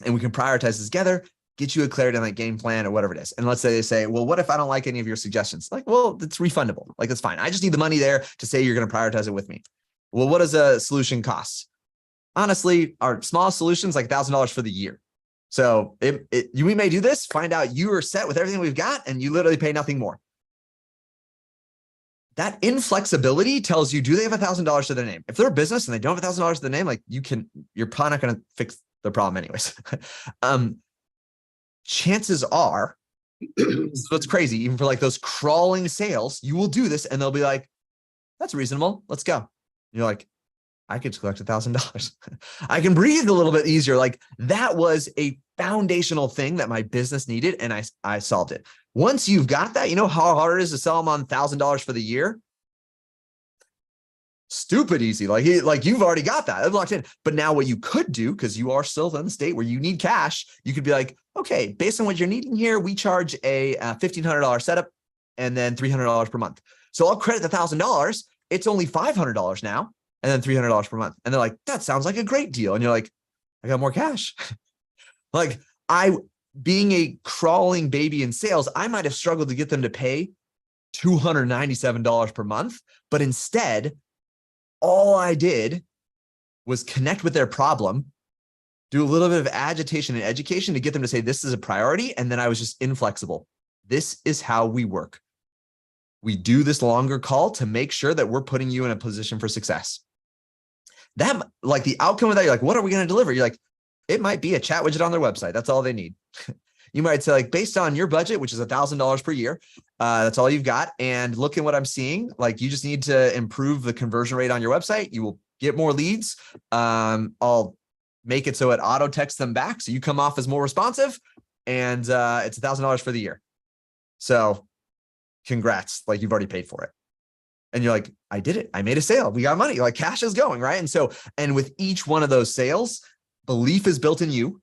prioritize this together, get you a clarity on that game plan or whatever it is. And let's say they say, well, what if I don't like any of your suggestions? Like, well, it's refundable. Like, that's fine. I just need the money there to say you're going to prioritize it with me. Well, what does a solution cost? Honestly, our smallest solutions like $1,000 for the year. So we may do this, find out you are set with everything we've got, and you literally pay nothing more. That inflexibility tells you, do they have $1,000 to their name? If they're a business and they don't have $1,000 to their name, like you're probably not going to fix the problem anyways. Chances are, so it's crazy, even for like those crawling sales, you will do this and they'll be like, that's reasonable. Let's go. And you're like, I could collect $1,000. I can breathe a little bit easier. Like, that was a foundational thing that my business needed, and I solved it. Once you've got that, you know how hard it is to sell them on $1,000 for the year? Stupid easy. Like you've already got that. It's locked in. But now what you could do, because you are still in the state where you need cash, you could be like, okay, based on what you're needing here, we charge a $1,500 setup and then $300 per month. So I'll credit the $1,000. It's only $500 now. and then $300 per month. And they're like, that sounds like a great deal. And you're like, I got more cash. Like being a crawling baby in sales, I might have struggled to get them to pay $297 per month, but instead, all I did was connect with their problem, do a little bit of agitation and education to get them to say, this is a priority. And then I was just inflexible. This is how we work. We do this longer call to make sure that we're putting you in a position for success. That, like, the outcome of that, you're like, what are we going to deliver? You're like, it might be a chat widget on their website. That's all they need. You might say, like, based on your budget, which is $1,000 per year, that's all you've got. And look at what I'm seeing. Like, you just need to improve the conversion rate on your website. You will get more leads. I'll make it so it auto texts them back, so you come off as more responsive, and it's $1,000 for the year. So congrats, like, you've already paid for it. And you're like, I did it. I made a sale. We got money. Like, cash is going, right? And so, and with each one of those sales, belief is built in you.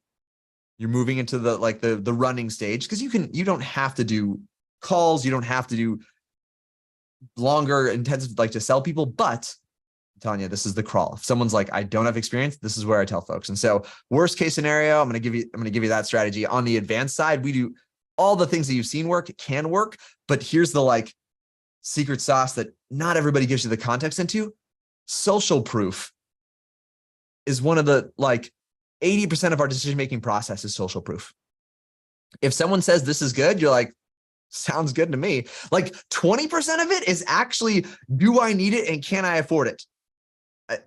You're moving into the running stage, because you don't have to do calls. You don't have to do longer, intensive, like, to sell people. But I'm telling you, this is the crawl. If someone's like, I don't have experience, this is where I tell folks. And so, worst case scenario, I'm going to give you that strategy. On the advanced side, we do all the things that you've seen work. It can work, but here's the, like, secret sauce that not everybody gives you the context into. Social proof is one of the, like, 80% of our decision-making process is social proof. If someone says this is good, you're like, sounds good to me. Like, 20% of it is actually, do I need it and can I afford it?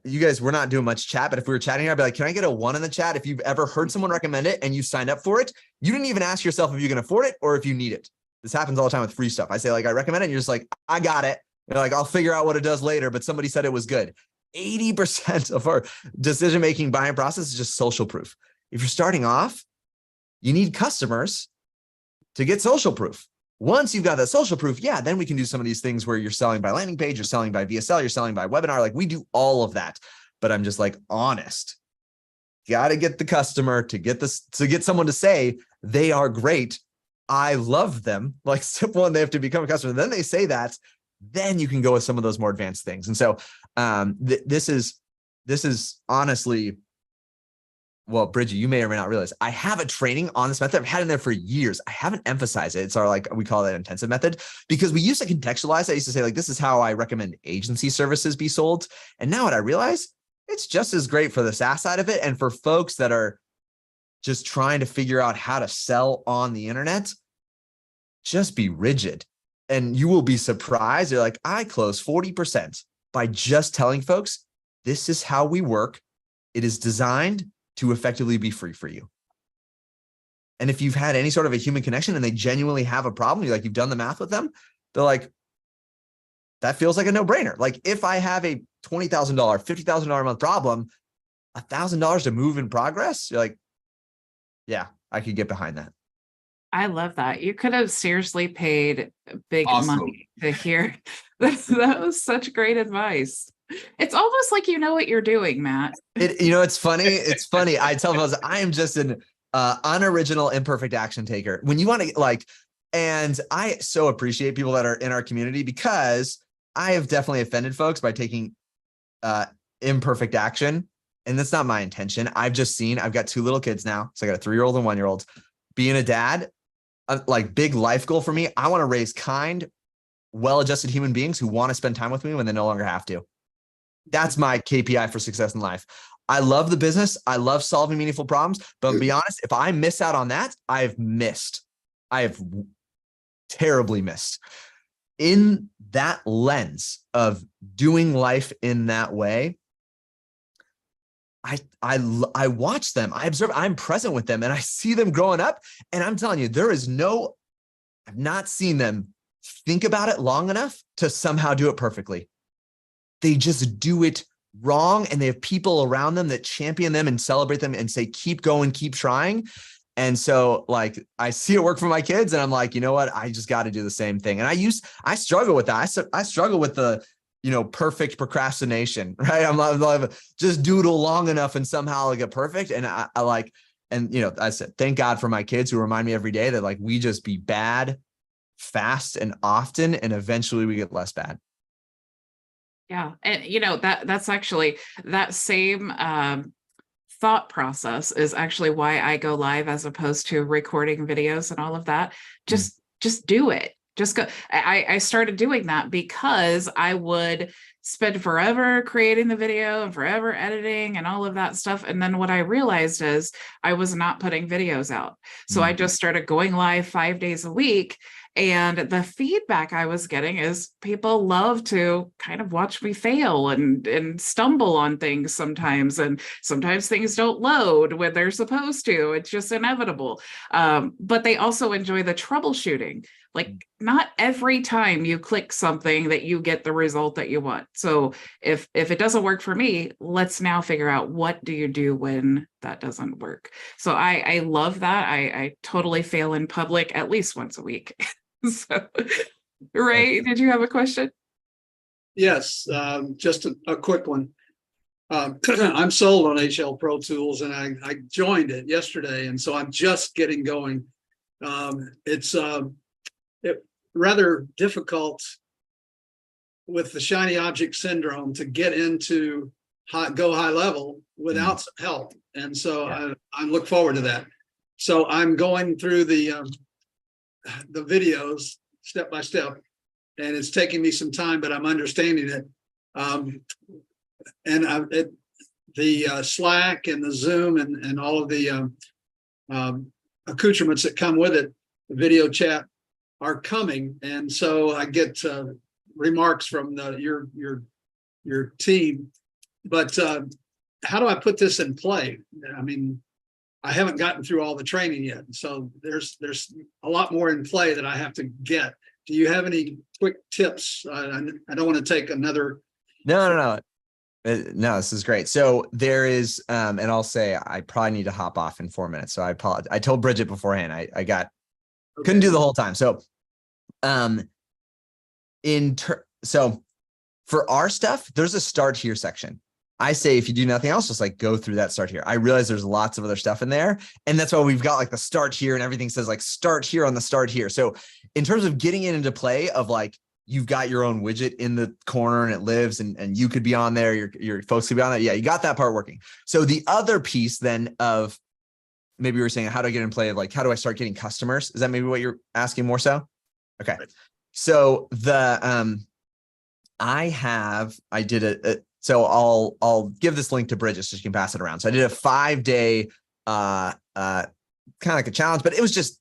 You guys, we're not doing much chat, but if we were chatting here, I'd be like, can I get a 1 in the chat? If you've ever heard someone recommend it and you signed up for it, you didn't even ask yourself if you can afford it or if you need it. This happens all the time with free stuff. I say, like, I recommend it, and you're just like, I got it. You're like, I'll figure out what it does later, but somebody said it was good. 80% of our decision-making buying process is just social proof. If you're starting off, you need customers to get social proof. Once you've got that social proof, yeah, then we can do some of these things where you're selling by landing page, you're selling by VSL, you're selling by webinar. Like, we do all of that. But I'm just, like, honest. Got to get the customer to get someone to say they are great. I love them. Like, step one, they have to become a customer. Then they say that, then you can go with some of those more advanced things. And so this is honestly, well, Bridget, you may or may not realize, I have a training on this method. I've had it in there for years. I haven't emphasized it. It's our, like, we call it intensive method, because we used to contextualize it. I used to say, like, this is how I recommend agency services be sold. And now what I realize, it's just as great for the SaaS side of it. And for folks that are just trying to figure out how to sell on the internet, just be rigid. And you will be surprised. You're like, I close 40% by just telling folks, this is how we work. It is designed to effectively be free for you. And if you've had any sort of a human connection and they genuinely have a problem, you're like, you've done the math with them, they're like, that feels like a no-brainer. Like, if I have a $20,000, $50,000 a month problem, $1,000 to move in progress, you're like, yeah, I could get behind that. I love that. You could have seriously paid big money to hear. That was such great advice. It's almost like you know what you're doing, Matt. It's funny. It's funny. I tell them, I am just an unoriginal, imperfect action taker. When you want to, like, and I so appreciate people that are in our community, because I have definitely offended folks by taking imperfect action. And that's not my intention. I've got 2 little kids now. So I got a 3-year-old and 1-year-old. Being a dad, like, big life goal for me, I want to raise kind, well-adjusted human beings who want to spend time with me when they no longer have to. That's my KPI for success in life. I love the business. I love solving meaningful problems. But to be honest, if I miss out on that, I've missed. I have terribly missed. In that lens of doing life in that way, I watch them, I observe, I'm present with them, and I see them growing up. And I'm telling you, I've not seen them think about it long enough to somehow do it perfectly. They just do it wrong. And they have people around them that champion them and celebrate them and say, keep going, keep trying. And so, like, I see it work for my kids, and I'm like, you know what? I just got to do the same thing. And I struggle with that. I struggle with the, perfect procrastination, right? I'm like, just doodle long enough and somehow I'll get perfect. And I said, thank God for my kids who remind me every day that, like, we just be bad, fast and often, and eventually we get less bad. Yeah. And that's actually that same thought process is actually why I go live as opposed to recording videos and all of that. Just do it. Just go. I started doing that because I would spend forever creating the video and forever editing and all of that stuff. And then what I realized is I was not putting videos out. So I just started going live 5 days a week. And the feedback I was getting is people love to kind of watch me fail and stumble on things sometimes. And sometimes things don't load when they're supposed to. It's just inevitable. But they also enjoy the troubleshooting. Like, not every time you click something that you get the result that you want. So if it doesn't work for me, let's now figure out what do you do when that doesn't work. So I love that. I totally fail in public at least once a week. So, Ray, did you have a question? Yes, just a quick one. I'm sold on HL Pro Tools, and I joined it yesterday, and so I'm just getting going. It's rather difficult with the shiny object syndrome to get into go high level without some help, and so I look forward to that. So I'm going through the videos step by step, and it's taking me some time, but I'm understanding it. And the Slack and the Zoom and all of the accoutrements that come with it, the video chat, are coming, and so I get remarks from your team. But how do I put this in play? I mean, I haven't gotten through all the training yet, so there's a lot more in play that I have to get. Do you have any quick tips? I don't want to take another. No, this is great. So there is, and I'll say I probably need to hop off in 4 minutes. So I apologize. I told Bridget beforehand. Couldn't do the whole time. So, so for our stuff, there's a start here section. I say, if you do nothing else, just like go through that start here. I realize there's lots of other stuff in there. And that's why we've got like the start here, and everything says like start here on the start here. So in terms of getting it into play of like, you've got your own widget in the corner and it lives, and you could be on there. Your folks could be on there. Yeah, you got that part working. So the other piece then of maybe we were saying, how do I get in play? Like, how do I start getting customers? Is that maybe what you're asking more so? Okay. So so I'll give this link to Bridget so you can pass it around. So I did a 5-day, kind of like a challenge, but it was just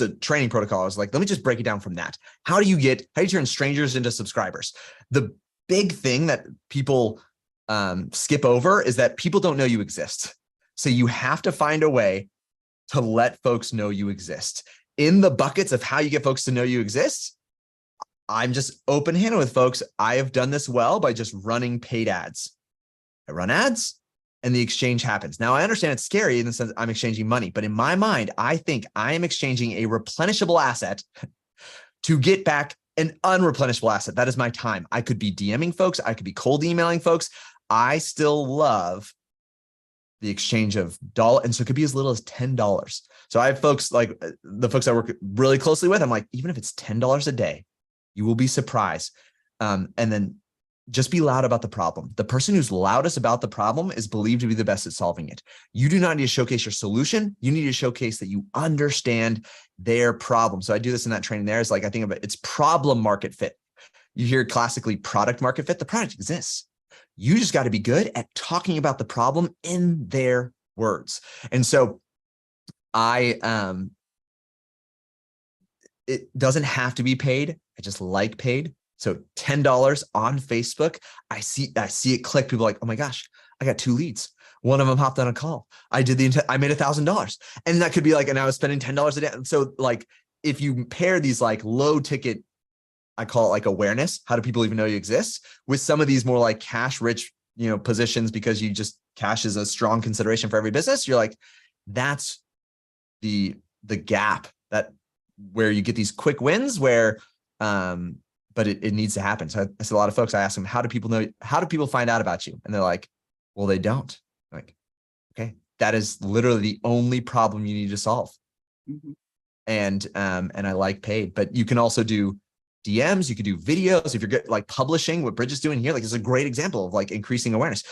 a training protocol. I was like, let me just break it down from that. How do you turn strangers into subscribers? The big thing that people skip over is that people don't know you exist. So you have to find a way to let folks know you exist. In the buckets of how you get folks to know you exist, I'm just open-handed with folks. I have done this well by just running paid ads. I run ads and the exchange happens. Now I understand it's scary in the sense I'm exchanging money, but in my mind, I think I am exchanging a replenishable asset to get back an unreplenishable asset. That is my time. I could be DMing folks. I could be cold emailing folks. I still love the exchange of dollar. And so it could be as little as $10. So I have folks like the folks I work really closely with. I'm like, even if it's $10 a day, you will be surprised. And then just be loud about the problem. The person who's loudest about the problem is believed to be the best at solving it. You do not need to showcase your solution. You need to showcase that you understand their problem. So I do this in that training there. It's like, I think of it, it's problem market fit. You hear classically product market fit. The product exists. You just got to be good at talking about the problem in their words. And so it doesn't have to be paid. I just like paid. So $10 on Facebook. I see it click. People are like, oh my gosh, I got 2 leads. One of them hopped on a call. I made $1,000. And that could be like, and I was spending $10 a day. And so like, if you pair these like low ticket, I call it like awareness. How do people even know you exist? With some of these more like cash rich, positions, because cash is a strong consideration for every business. You're like, that's the gap where you get these quick wins where, but it needs to happen. So I see a lot of folks, I ask them, how do people find out about you? And they're like, well, they don't. I'm like, okay, that is literally the only problem you need to solve. Mm-hmm. And I like paid, but you can also do DMs, you could do videos. If you're good, like publishing what Bridget's doing here, like it's a great example of like increasing awareness.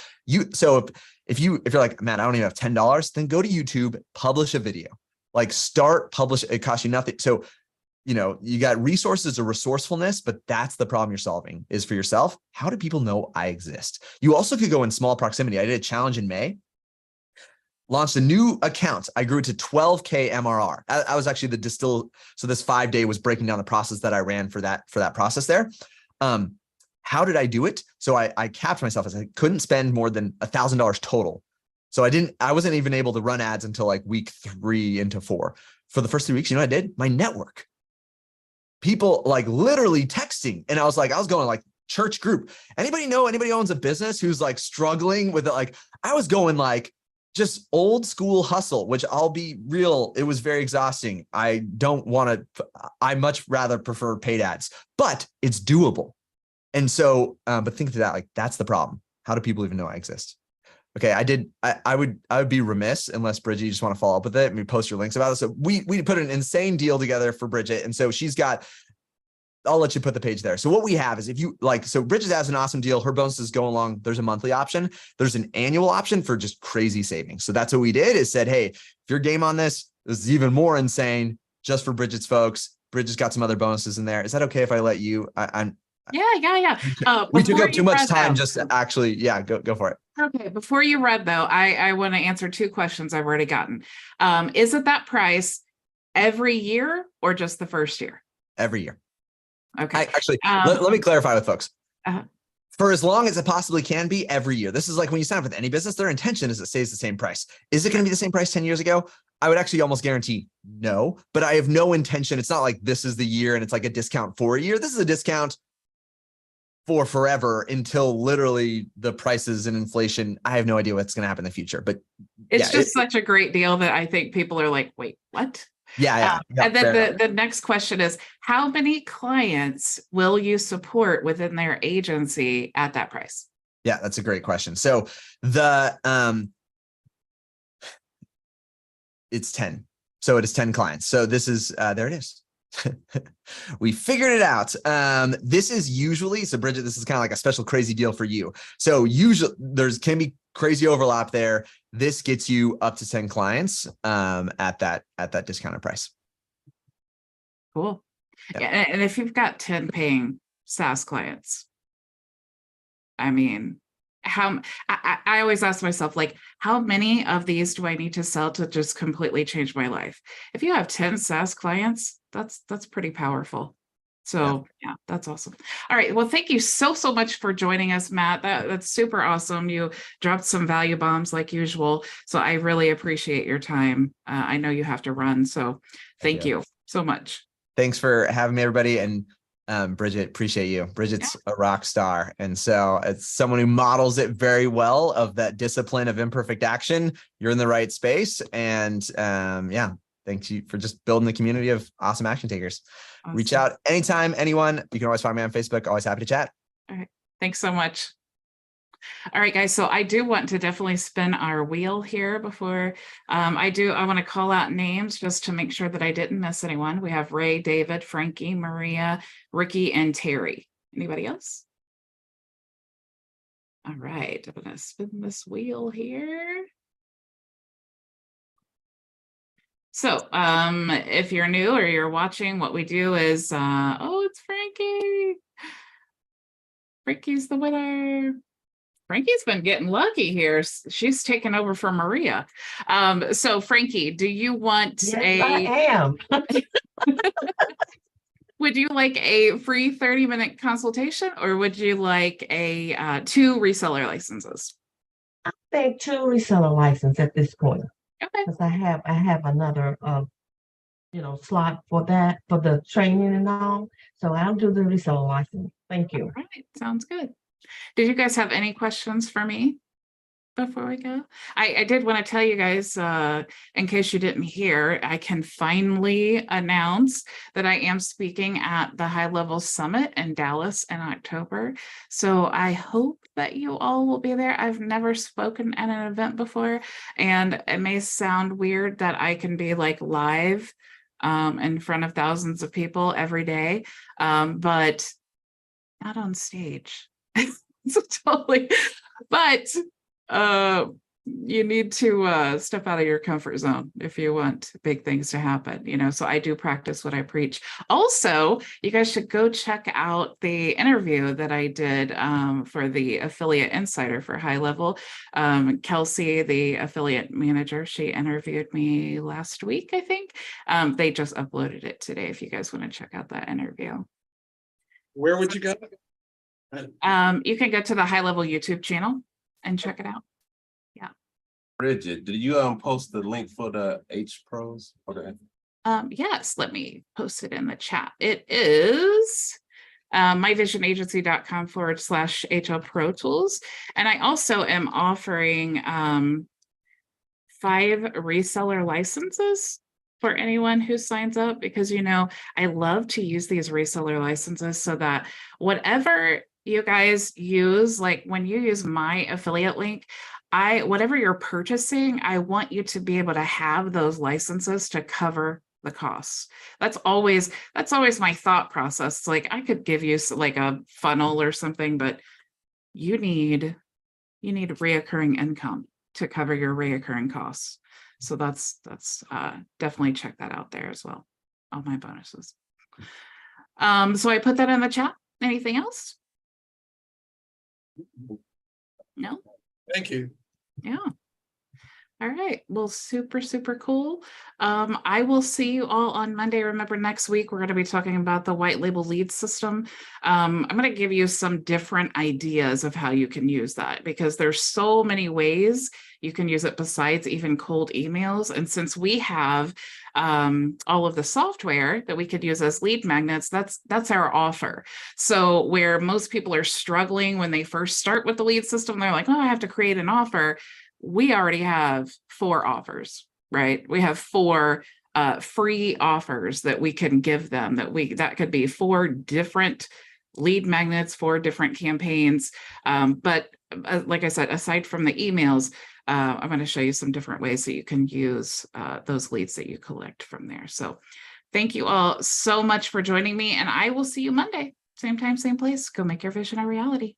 So if you're like, man, I don't even have $10, then go to YouTube, publish a video, like start publish. It costs you nothing. So, you got resources or resourcefulness, but that's the problem you're solving is for yourself. How do people know I exist? You also could go in small proximity. I did a challenge in May, launched a new account. I grew to 12K MRR. I was actually the distill. So this 5-day was breaking down the process that I ran for that process there. How did I do it? So I capped myself as I couldn't spend more than $1,000 total. So I wasn't even able to run ads until like week 3 into 4. For the first 3 weeks, you know what I did? My network. People like literally texting. And I was going like church group. Anybody owns a business who's like struggling with it? Like I was going like just old school hustle, which I'll be real. It was very exhausting. I much rather prefer paid ads, but it's doable. And so, but think of that, like that's the problem. How do people even know I exist? Okay, I would be remiss unless Bridget, you just want to follow up with it and we post your links about it. So we put an insane deal together for Bridget. And so I'll let you put the page there. So what we have is so Bridget has an awesome deal. Her bonuses go along. There's a monthly option. There's an annual option for just crazy savings. So that's what we did is said, hey, if you're game on this is even more insane just for Bridget's folks. Bridget's got some other bonuses in there. Is that okay if I let you? Yeah. We took up too much time just to actually, go for it. Okay, before you read though, I want to answer 2 questions I've already gotten. Is it that price every year or just the first year? Every year. Okay. Let me clarify with folks. Uh-huh. For as long as it possibly can be every year. This is like when you sign up with any business, their intention is it stays the same price. Is it going to be the same price 10 years ago? I would actually almost guarantee no, but I have no intention. It's not like this is the year and it's like a discount for a year. This is a discount for forever until literally the prices and inflation. I have no idea what's going to happen in the future, but it's such a great deal that I think people are like, wait, what? Yeah. And then the next question is, how many clients will you support within their agency at that price? Yeah, that's a great question. So it's 10. So it is 10 clients. So this is, there it is. We figured it out. This is usually, so Bridget, this is kind of like a special crazy deal for you. So usually can be crazy overlap there. This gets you up to 10 clients at that discounted price. Cool. Yeah. And if you've got 10 paying SaaS clients, I mean, I always ask myself, like, how many of these do I need to sell to just completely change my life? If you have 10 SaaS clients, that's pretty powerful. So yeah, that's awesome. All right. Well, thank you so much for joining us, Matt. That's super awesome. You dropped some value bombs like usual. So I really appreciate your time. I know you have to run. So thank you so much. Thanks for having me, everybody. And Bridget, appreciate you. Bridget's a rock star. And so it's someone who models it very well of that discipline of imperfect action. You're in the right space. And thank you for just building the community of awesome action takers. Awesome. Reach out anytime, anyone. You can always find me on Facebook. Always happy to chat. All right. Thanks so much. All right, guys. So I do want to definitely spin our wheel here before I want to call out names just to make sure that I didn't miss anyone. We have Ray, David, Frankie, Maria, Ricky, and Terry. Anybody else? All right. I'm going to spin this wheel here. So if you're new or you're watching, what we do is, it's Frankie. Frankie's the winner. Frankie's been getting lucky here. She's taken over for Maria. So Frankie, do you want I am. Would you like a free 30-minute consultation or would you like a 2 reseller licenses? I think 2 reseller license at this point. Okay. Because I have another slot for that, for the training and all. So I'll do the reseller license. Thank you. All right. Sounds good. Did you guys have any questions for me before we go? I did want to tell you guys, in case you didn't hear, I can finally announce that I am speaking at the HighLevel Summit in Dallas in October. So I hope that you all will be there. I've never spoken at an event before, and it may sound weird that I can be like live in front of thousands of people every day, but not on stage. So totally, but you need to step out of your comfort zone if you want big things to happen, you know. So I do practice what I preach. Also, you guys should go check out the interview that I did for the affiliate insider for HighLevel. Kelsey, the affiliate manager, she interviewed me last week, I think. They just uploaded it today if you guys want to check out that interview. Where would you go? You can go to the HighLevel YouTube channel and check it out. Bridget, did you post the link for the H Pros? Okay. Yes, let me post it in the chat. It is myvisionagency.com/HL Pro Tools. And I also am offering 5 reseller licenses for anyone who signs up, because, you know, I love to use these reseller licenses so that whatever you guys use, like when you use my affiliate link, whatever you're purchasing, I want you to be able to have those licenses to cover the costs. That's always my thought process. It's like, I could give you like a funnel or something, but you need reoccurring income to cover your reoccurring costs. So that's definitely check that out there as well. All my bonuses. So I put that in the chat. Anything else? No? Thank you. Yeah. All right. Well, super, super cool. I will see you all on Monday. Remember, next week, we're going to be talking about the white label lead system. I'm going to give you some different ideas of how you can use that, because there's so many ways you can use it besides even cold emails. And since we have all of the software that we could use as lead magnets, that's our offer. So where most people are struggling when they first start with the lead system, they're like, oh, I have to create an offer. We already have 4 offers, right? We have 4 free offers that we can give them, that could be 4 different lead magnets, 4 different campaigns. But like I said, aside from the emails, I'm going to show you some different ways that you can use those leads that you collect from there. So thank you all so much for joining me, and I will see you Monday. Same time, same place. Go make your vision a reality.